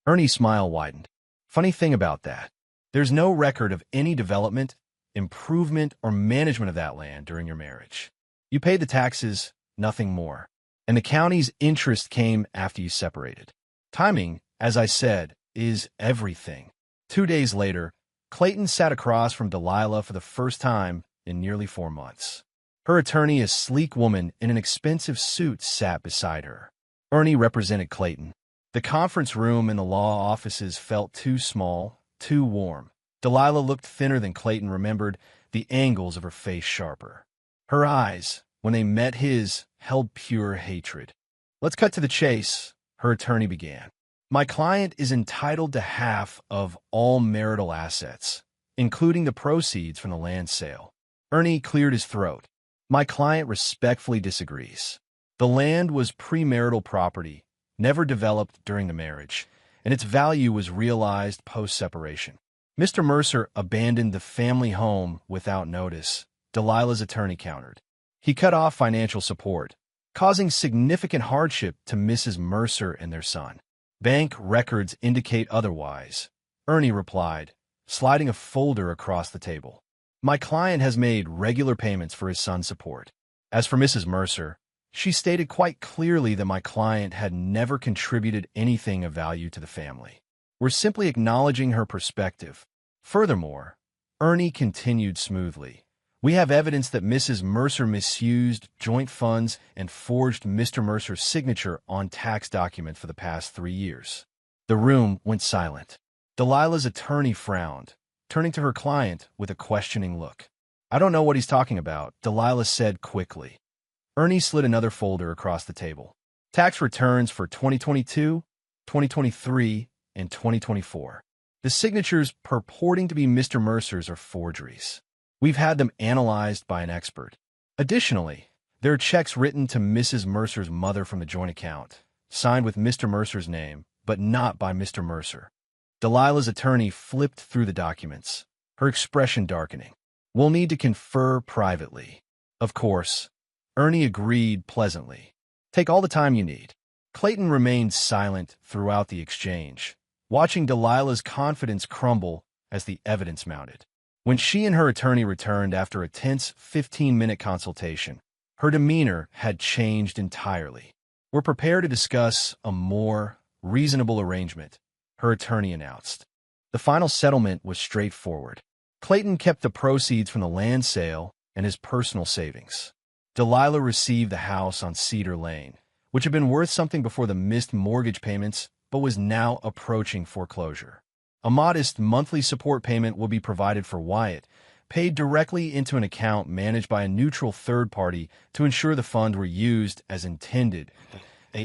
Ernie's smile widened. Funny thing about that. There's no record of any development, improvement, or management of that land during your marriage. You paid the taxes, nothing more. And the county's interest came after you separated. Timing, as I said, is everything. 2 days later, Clayton sat across from Delilah for the first time in nearly 4 months. Her attorney, a sleek woman in an expensive suit, sat beside her. Ernie represented Clayton. The conference room in the law offices felt too small, too warm. Delilah looked thinner than Clayton remembered, the angles of her face sharper. Her eyes, when they met his, held pure hatred. Let's cut to the chase, her attorney began. My client is entitled to half of all marital assets, including the proceeds from the land sale. Ernie cleared his throat. My client respectfully disagrees. The land was premarital property, never developed during the marriage, and its value was realized post-separation. Mr. Mercer abandoned the family home without notice, Delilah's attorney countered. He cut off financial support, causing significant hardship to Mrs. Mercer and their son. Bank records indicate otherwise, Ernie replied, sliding a folder across the table. My client has made regular payments for his son's support. As for Mrs. Mercer, she stated quite clearly that my client had never contributed anything of value to the family. We're simply acknowledging her perspective. Furthermore, Ernie continued smoothly, we have evidence that Mrs. Mercer misused joint funds and forged Mr. Mercer's signature on tax documents for the past 3 years. The room went silent. Delilah's attorney frowned, turning to her client with a questioning look. I don't know what he's talking about, Delilah said quickly. Ernie slid another folder across the table. Tax returns for 2022, 2023, and 2024. The signatures purporting to be Mr. Mercer's are forgeries. We've had them analyzed by an expert. Additionally, there are checks written to Mrs. Mercer's mother from the joint account, signed with Mr. Mercer's name, but not by Mr. Mercer. Delilah's attorney flipped through the documents, her expression darkening. We'll need to confer privately. Of course, Ernie agreed pleasantly. Take all the time you need. Clayton remained silent throughout the exchange, watching Delilah's confidence crumble as the evidence mounted. When she and her attorney returned after a tense 15-minute consultation, her demeanor had changed entirely. We're prepared to discuss a more reasonable arrangement, her attorney announced. The final settlement was straightforward. Clayton kept the proceeds from the land sale and his personal savings. Delilah received the house on Cedar Lane, which had been worth something before the missed mortgage payments but was now approaching foreclosure. A modest monthly support payment will be provided for Wyatt, paid directly into an account managed by a neutral third party to ensure the funds were used as intended.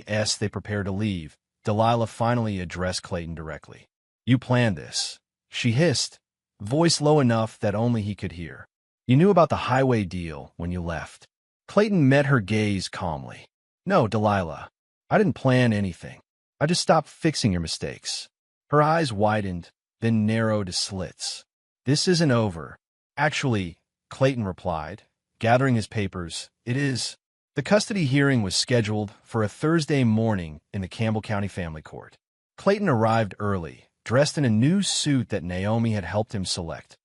As they prepared to leave, Delilah finally addressed Clayton directly. You planned this, she hissed, voice low enough that only he could hear. You knew about the highway deal when you left. Clayton met her gaze calmly. No, Delilah, I didn't plan anything. I just stopped fixing your mistakes. Her eyes widened, then narrowed to slits. This isn't over. Actually, Clayton replied, gathering his papers, it is. The custody hearing was scheduled for a Thursday morning in the Campbell County Family Court. Clayton arrived early, dressed in a new suit that Naomi had helped him select.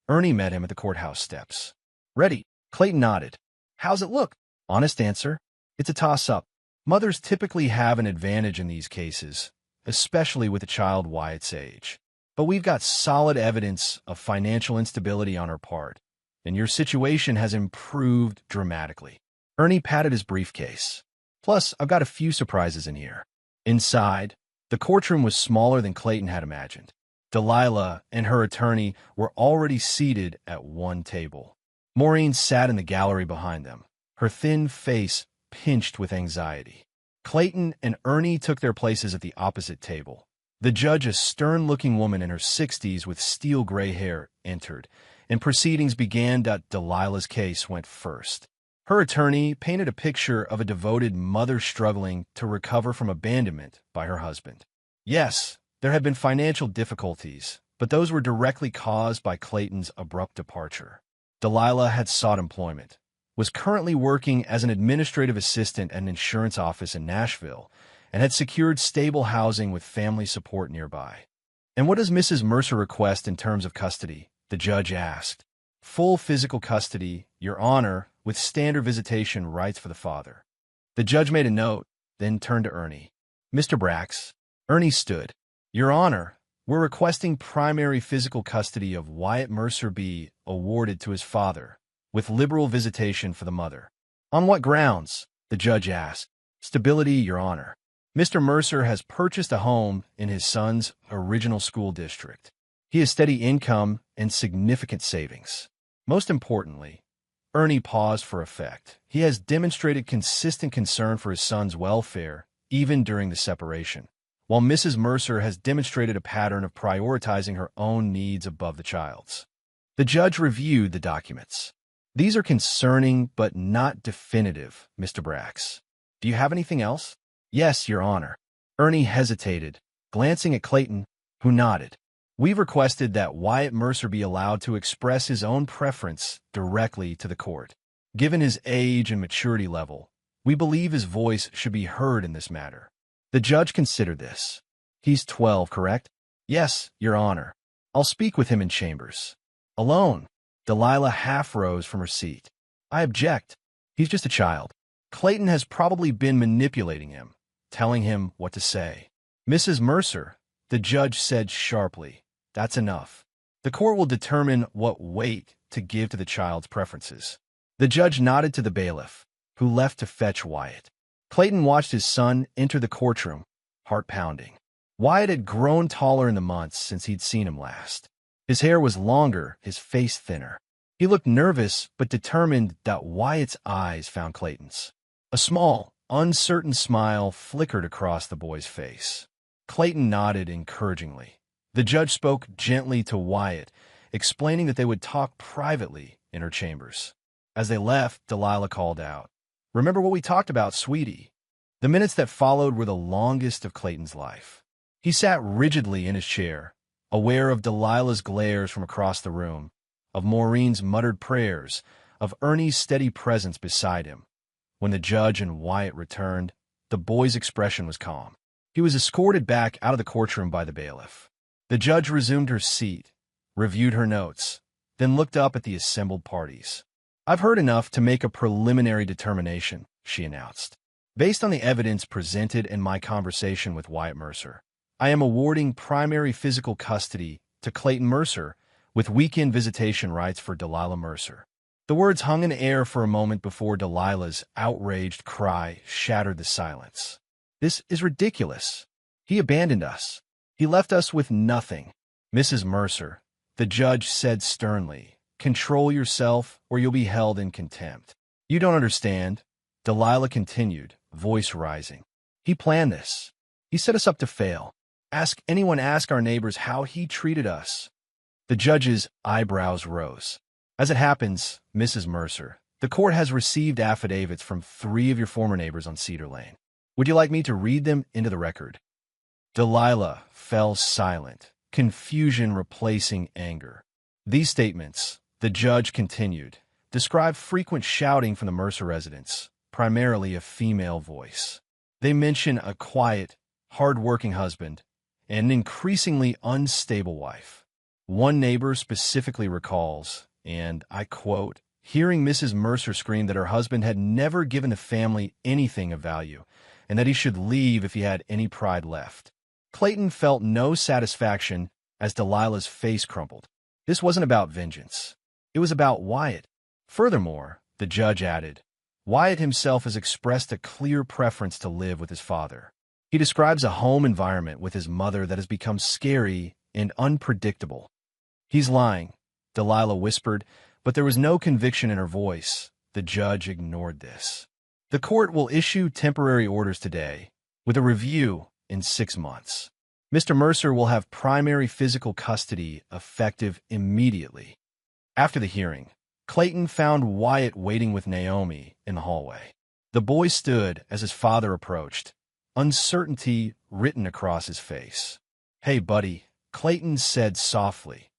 Ernie met him at the courthouse steps. Ready? Clayton nodded. How's it look? Honest answer. It's a toss-up. Mothers typically have an advantage in these cases, especially with a child Wyatt's age. But we've got solid evidence of financial instability on her part, and your situation has improved dramatically. Ernie patted his briefcase. Plus, I've got a few surprises in here. Inside, the courtroom was smaller than Clayton had imagined. Delilah and her attorney were already seated at one table. Maureen sat in the gallery behind them, her thin face pinched with anxiety. Clayton and Ernie took their places at the opposite table. The judge, a stern-looking woman in her 60s with steel-gray hair, entered, and proceedings began. Delilah's case went first. Her attorney painted a picture of a devoted mother struggling to recover from abandonment by her husband. Yes, there had been financial difficulties, but those were directly caused by Clayton's abrupt departure. Delilah had sought employment, was currently working as an administrative assistant at an insurance office in Nashville, and had secured stable housing with family support nearby. And what does Mrs. Mercer request in terms of custody? The judge asked. Full physical custody, Your Honor, with standard visitation rights for the father. The judge made a note, then turned to Ernie. Mr. Brax. Ernie stood. Your Honor, we're requesting primary physical custody of Wyatt Mercer be awarded to his father, with liberal visitation for the mother. On what grounds? The judge asked. Stability, Your Honor. Mr. Mercer has purchased a home in his son's original school district. He has steady income and significant savings. Most importantly, Ernie paused for effect. He has demonstrated consistent concern for his son's welfare, even during the separation. while Mrs. Mercer has demonstrated a pattern of prioritizing her own needs above the child's. The judge reviewed the documents. These are concerning but not definitive, Mr. Brax. Do you have anything else? Yes, Your Honor. Ernie hesitated, glancing at Clayton, who nodded. We've requested that Wyatt Mercer be allowed to express his own preference directly to the court. Given his age and maturity level, we believe his voice should be heard in this matter. The judge considered this. He's 12, correct? Yes, Your Honor. I'll speak with him in chambers. Alone. Delilah half rose from her seat. I object. He's just a child. Clayton has probably been manipulating him, telling him what to say. Mrs. Mercer, the judge said sharply, that's enough. The court will determine what weight to give to the child's preferences. The judge nodded to the bailiff, who left to fetch Wyatt. Clayton watched his son enter the courtroom, heart pounding. Wyatt had grown taller in the months since he'd seen him last. His hair was longer, his face thinner. He looked nervous but determined that Wyatt's eyes found Clayton's. A small, uncertain smile flickered across the boy's face. Clayton nodded encouragingly. The judge spoke gently to Wyatt, explaining that they would talk privately in her chambers. As they left, Delilah called out, "Remember what we talked about, sweetie." The minutes that followed were the longest of Clayton's life. He sat rigidly in his chair, aware of Delilah's glares from across the room, of Maureen's muttered prayers, of Ernie's steady presence beside him. When the judge and Wyatt returned, the boy's expression was calm. He was escorted back out of the courtroom by the bailiff. The judge resumed her seat, reviewed her notes, then looked up at the assembled parties. I've heard enough to make a preliminary determination, she announced. Based on the evidence presented in my conversation with Wyatt Mercer, I am awarding primary physical custody to Clayton Mercer with weekend visitation rights for Delilah Mercer. The words hung in the air for a moment before Delilah's outraged cry shattered the silence. This is ridiculous. He abandoned us. He left us with nothing. Mrs. Mercer, the judge said sternly, control yourself or you'll be held in contempt. You don't understand, Delilah continued, voice rising. He planned this. He set us up to fail. Ask our neighbors how he treated us. The judge's eyebrows rose. As it happens, Mrs. Mercer, the court has received affidavits from 3 of your former neighbors on Cedar Lane. Would you like me to read them into the record? Delilah fell silent, confusion replacing anger. These statements, the judge continued, describe frequent shouting from the Mercer residents, primarily a female voice. They mention a quiet, hard-working husband and an increasingly unstable wife. One neighbor specifically recalls, and I quote, hearing Mrs. Mercer scream that her husband had never given the family anything of value and that he should leave if he had any pride left. Clayton felt no satisfaction as Delilah's face crumpled. This wasn't about vengeance. It was about Wyatt. Furthermore, the judge added, Wyatt himself has expressed a clear preference to live with his father. He describes a home environment with his mother that has become scary and unpredictable. He's lying, Delilah whispered, but there was no conviction in her voice. The judge ignored this. The court will issue temporary orders today, with a review in 6 months. Mr. Mercer will have primary physical custody effective immediately. After the hearing, Clayton found Wyatt waiting with Naomi in the hallway. The boy stood as his father approached, uncertainty written across his face. Hey, buddy, Clayton said softly.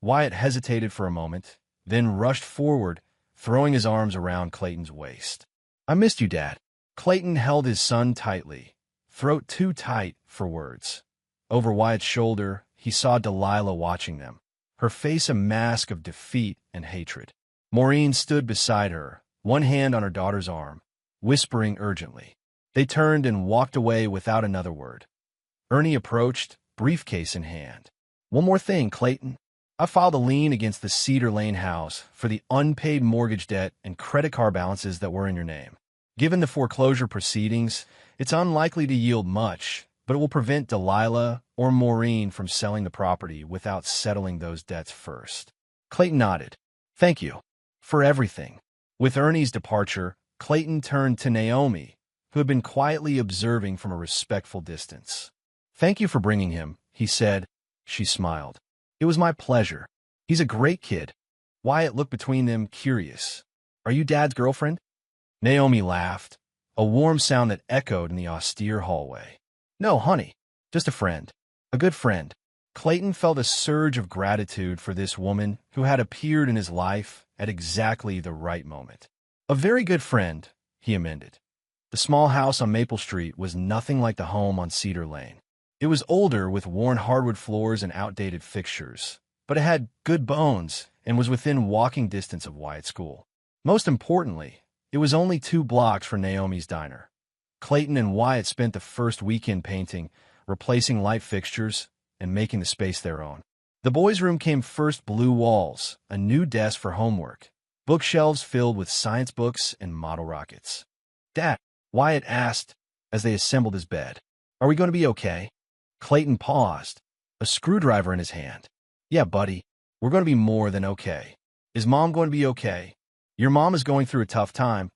Wyatt hesitated for a moment, then rushed forward, throwing his arms around Clayton's waist. I missed you, Dad. Clayton held his son tightly, throat too tight for words. Over Wyatt's shoulder, he saw Delilah watching them, her face a mask of defeat and hatred. Maureen stood beside her, one hand on her daughter's arm, whispering urgently. They turned and walked away without another word. Ernie approached, briefcase in hand. One more thing, Clayton. I filed a lien against the Cedar Lane house for the unpaid mortgage debt and credit card balances that were in your name. Given the foreclosure proceedings, it's unlikely to yield much, but it will prevent Delilah or Maureen from selling the property without settling those debts first. Clayton nodded. Thank you. For everything. With Ernie's departure, Clayton turned to Naomi, who had been quietly observing from a respectful distance. "Thank you for bringing him," he said. She smiled. "It was my pleasure. He's a great kid." Wyatt looked between them, curious. "Are you Dad's girlfriend?" Naomi laughed, a warm sound that echoed in the austere hallway. "No, honey, just a friend. A good friend." Clayton felt a surge of gratitude for this woman who had appeared in his life at exactly the right moment. "A very good friend," he amended. The small house on Maple Street was nothing like the home on Cedar Lane. It was older, with worn hardwood floors and outdated fixtures, but it had good bones and was within walking distance of Wyatt's school. Most importantly, it was only 2 blocks from Naomi's diner. Clayton and Wyatt spent the first weekend painting, replacing light fixtures, and making the space their own. The boys' room came first: blue walls, a new desk for homework, bookshelves filled with science books and model rockets. "Dad," Wyatt asked as they assembled his bed, "are we going to be okay?" Clayton paused, a screwdriver in his hand. "Yeah, buddy, we're going to be more than okay." "Is Mom going to be okay?" "Your mom is going through a tough time,"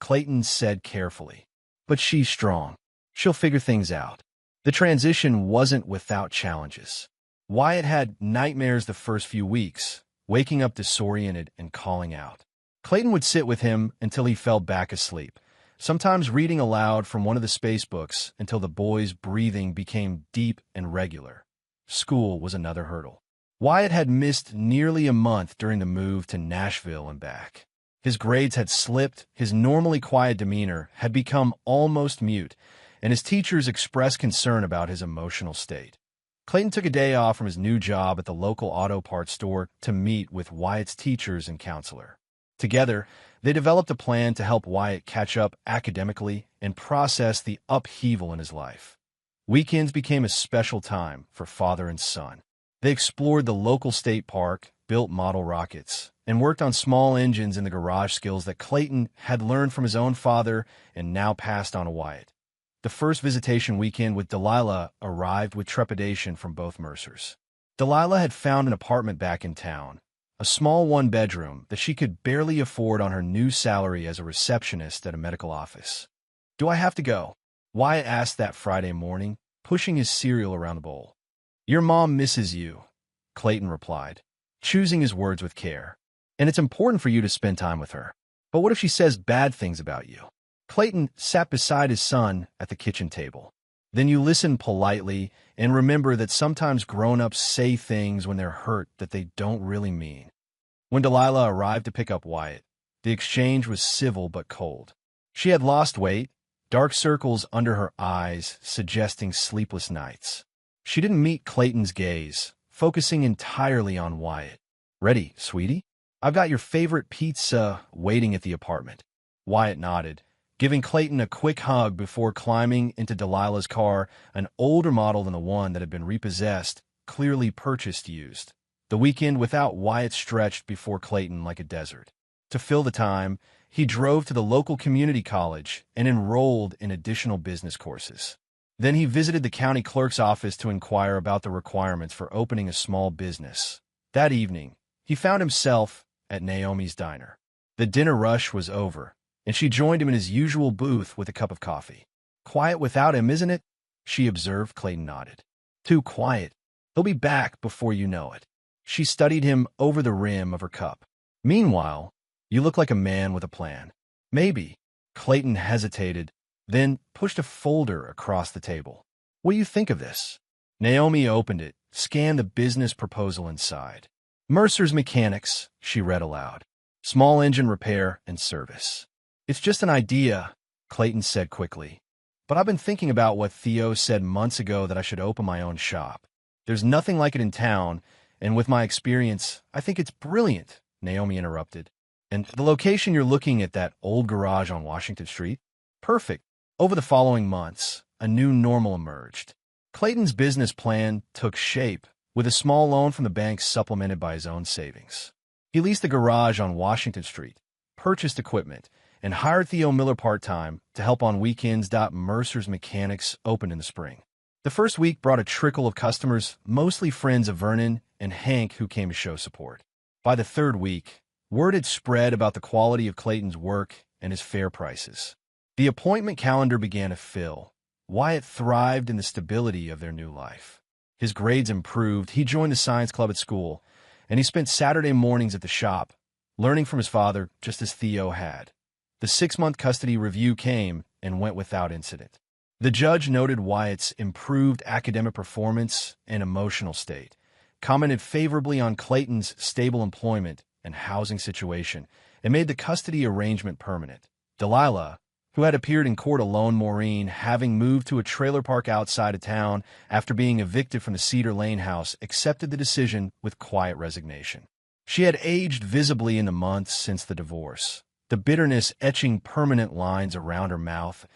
Clayton said carefully. "But she's strong. She'll figure things out." The transition wasn't without challenges. Wyatt had nightmares the first few weeks, waking up disoriented and calling out. Clayton would sit with him until he fell back asleep, sometimes reading aloud from one of the space books until the boys' breathing became deep and regular. School was another hurdle. Wyatt had missed nearly a month during the move to Nashville and back. His grades had slipped, his normally quiet demeanor had become almost mute, and his teachers expressed concern about his emotional state. Clayton took a day off from his new job at the local auto parts store to meet with Wyatt's teachers and counselor. Together, they developed a plan to help Wyatt catch up academically and process the upheaval in his life. Weekends became a special time for father and son. They explored the local state park, built model rockets, and worked on small engines in the garage, skills that Clayton had learned from his own father and now passed on to Wyatt. The first visitation weekend with Delilah arrived with trepidation from both Mercers. Delilah had found an apartment back in town, a small one-bedroom that she could barely afford on her new salary as a receptionist at a medical office. "Do I have to go?" Wyatt asked that Friday morning, pushing his cereal around the bowl. "Your mom misses you," Clayton replied, choosing his words with care. "And it's important for you to spend time with her. But what if she says bad things about you?" Clayton sat beside his son at the kitchen table. "Then you listen politely and remember that sometimes grown-ups say things when they're hurt that they don't really mean." When Delilah arrived to pick up Wyatt, the exchange was civil but cold. She had lost weight, dark circles under her eyes suggesting sleepless nights. She didn't meet Clayton's gaze, focusing entirely on Wyatt. "Ready, sweetie? I've got your favorite pizza waiting at the apartment." Wyatt nodded, giving Clayton a quick hug before climbing into Delilah's car, an older model than the one that had been repossessed, clearly purchased used. The weekend without Wyatt stretched before Clayton like a desert. To fill the time, he drove to the local community college and enrolled in additional business courses. Then he visited the county clerk's office to inquire about the requirements for opening a small business. That evening, he found himself at Naomi's diner. The dinner rush was over, and she joined him in his usual booth with a cup of coffee. "Quiet without him, isn't it?" she observed. Clayton nodded. "Too quiet. He'll be back before you know it." She studied him over the rim of her cup. "Meanwhile, you look like a man with a plan." "Maybe." Clayton hesitated, then pushed a folder across the table. "What do you think of this?" Naomi opened it, scanned the business proposal inside. "Mercer's Mechanics," she read aloud. "Small engine repair and service." "It's just an idea," Clayton said quickly. "But I've been thinking about what Theo said months ago, that I should open my own shop. There's nothing like it in town, and with my experience, I think it's brilliant," Naomi interrupted. "And the location you're looking at, that old garage on Washington Street? Perfect." Over the following months, a new normal emerged. Clayton's business plan took shape, with a small loan from the bank supplemented by his own savings. He leased a garage on Washington Street, purchased equipment, and hired Theo Miller part-time to help on weekends. Mercer's Mechanics opened in the spring. The first week brought a trickle of customers, mostly friends of Vernon and Hank, who came to show support. By the third week, word had spread about the quality of Clayton's work and his fair prices. The appointment calendar began to fill, Wyatt thrived in the stability of their new life. His grades improved, he joined the science club at school, and he spent Saturday mornings at the shop, learning from his father just as Theo had. The 6-month custody review came and went without incident. The judge noted Wyatt's improved academic performance and emotional state, commented favorably on Clayton's stable employment and housing situation, and made the custody arrangement permanent. Delilah, who had appeared in court alone, Maureen, having moved to a trailer park outside of town after being evicted from the Cedar Lane house, accepted the decision with quiet resignation. She had aged visibly in the months since the divorce, the bitterness etching permanent lines around her mouth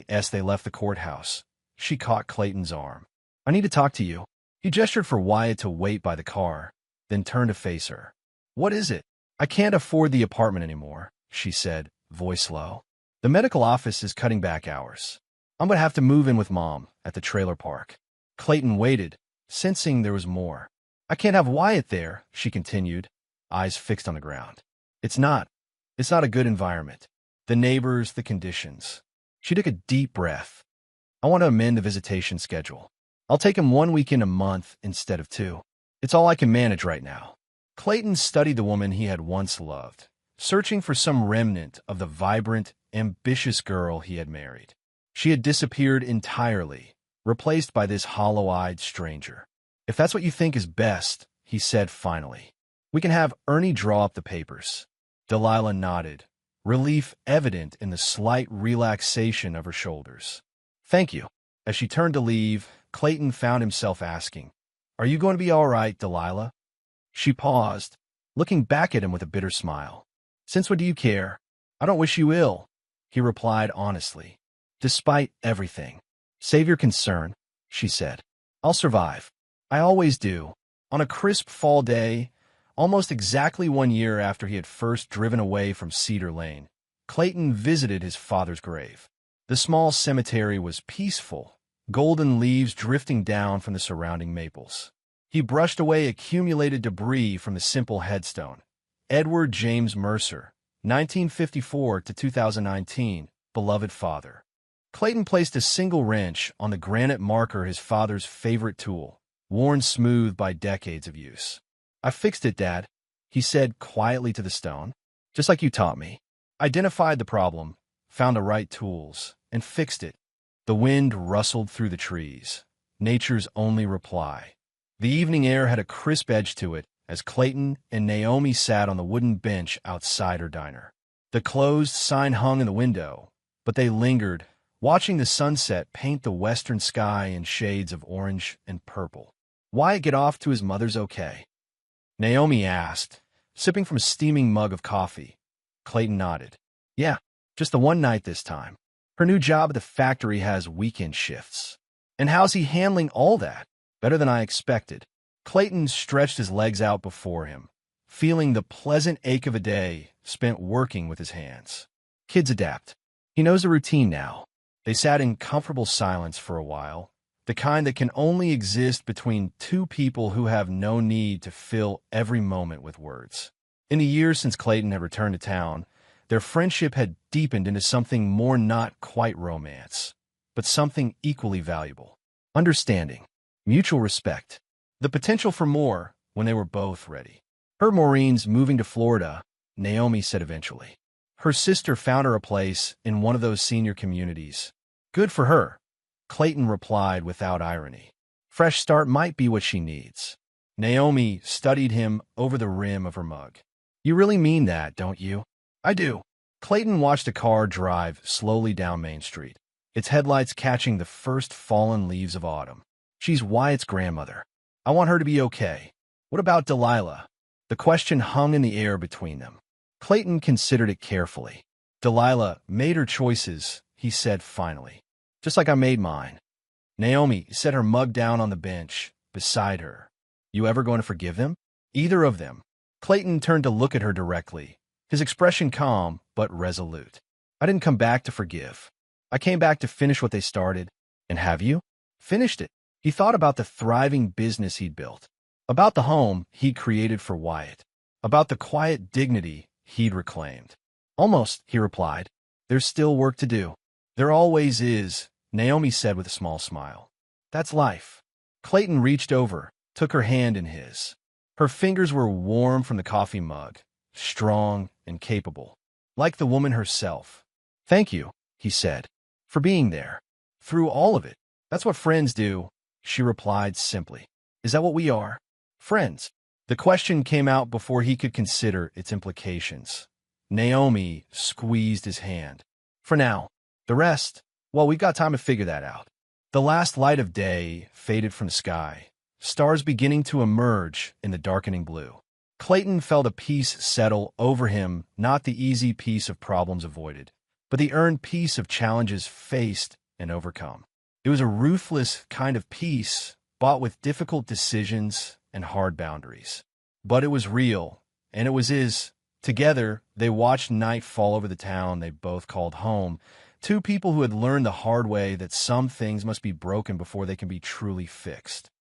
as they left the courthouse. She caught Clayton's arm. "I need to talk to you." He gestured for Wyatt to wait by the car, then turned to face her. "What is it?" "I can't afford the apartment anymore," she said, voice low. "The medical office is cutting back hours. I'm going to have to move in with Mom at the trailer park." Clayton waited, sensing there was more. "I can't have Wyatt there," she continued, eyes fixed on the ground. It's not a good environment. The neighbors, the conditions." She took a deep breath. "I want to amend the visitation schedule. I'll take him 1 weekend a month instead of 2. It's all I can manage right now." Clayton studied the woman he had once loved, searching for some remnant of the vibrant, ambitious girl he had married. She had disappeared entirely, replaced by this hollow-eyed stranger. "If that's what you think is best," he said finally, "we can have Ernie draw up the papers." Delilah nodded, relief evident in the slight relaxation of her shoulders. "Thank you." As she turned to leave, Clayton found himself asking, "Are you going to be all right, Delilah?" She paused, looking back at him with a bitter smile. "Since when do you care?" "I don't wish you ill," he replied honestly. "Despite everything." "Save your concern," she said. "I'll survive. I always do." On a crisp fall day, almost exactly 1 year after he had first driven away from Cedar Lane, Clayton visited his father's grave. The small cemetery was peaceful, golden leaves drifting down from the surrounding maples. He brushed away accumulated debris from the simple headstone. Edward James Mercer, 1954 to 2019, beloved father. Clayton placed a single wrench on the granite marker, his father's favorite tool, worn smooth by decades of use. "I fixed it, Dad," he said quietly to the stone, "just like you taught me. Identified the problem, found the right tools, and fixed it." The wind rustled through the trees, nature's only reply. The evening air had a crisp edge to it as Clayton and Naomi sat on the wooden bench outside her diner. The closed sign hung in the window, but they lingered, watching the sunset paint the western sky in shades of orange and purple. "Wyatt get off to his mother's okay?" Naomi asked, sipping from a steaming mug of coffee. Clayton nodded. "Yeah, just the one night this time. Her new job at the factory has weekend shifts." "And how's he handling all that?" "Better than I expected." Clayton stretched his legs out before him, feeling the pleasant ache of a day spent working with his hands. Kids adapt. He knows the routine now. They sat in comfortable silence for a while, the kind that can only exist between two people who have no need to fill every moment with words. In the years since Clayton had returned to town, their friendship had deepened into something more, not quite romance, but something equally valuable. Understanding, mutual respect, the potential for more when they were both ready. "Her Maureen's moving to Florida," Naomi said eventually. "Her sister found her a place in one of those senior communities." "Good for her," Clayton replied without irony. "Fresh start might be what she needs." Naomi studied him over the rim of her mug. "You really mean that, don't you?" "I do." Clayton watched a car drive slowly down Main Street, its headlights catching the first fallen leaves of autumn. "She's Wyatt's grandmother. I want her to be okay." "What about Delilah?" The question hung in the air between them. Clayton considered it carefully. "Delilah made her choices," he said finally. "Just like I made mine." Naomi set her mug down on the bench beside her. "You ever going to forgive them?" "Either of them." Clayton turned to look at her directly, his expression calm but resolute. "I didn't come back to forgive. I came back to finish what they started." "And have you?" "Finished it." He thought about the thriving business he'd built, about the home he'd created for Wyatt, about the quiet dignity he'd reclaimed. "Almost," he replied. "There's still work to do." "There always is," Naomi said with a small smile. That's life. Clayton reached over, took her hand in his. Her fingers were warm from the coffee mug, strong and capable, like the woman herself. Thank you, he said, for being there. Through all of it. That's what friends do, she replied simply. Is that what we are? Friends. The question came out before he could consider its implications. Naomi squeezed his hand. For now. The rest, well, we've got time to figure that out. The last light of day faded from the sky, stars beginning to emerge in the darkening blue. Clayton felt a peace settle over him, not the easy peace of problems avoided, but the earned peace of challenges faced and overcome. It was a ruthless kind of peace, bought with difficult decisions and hard boundaries. But it was real, and it was his. Together, they watched night fall over the town they both called home, two people who had learned the hard way that some things must be broken before they can be truly fixed.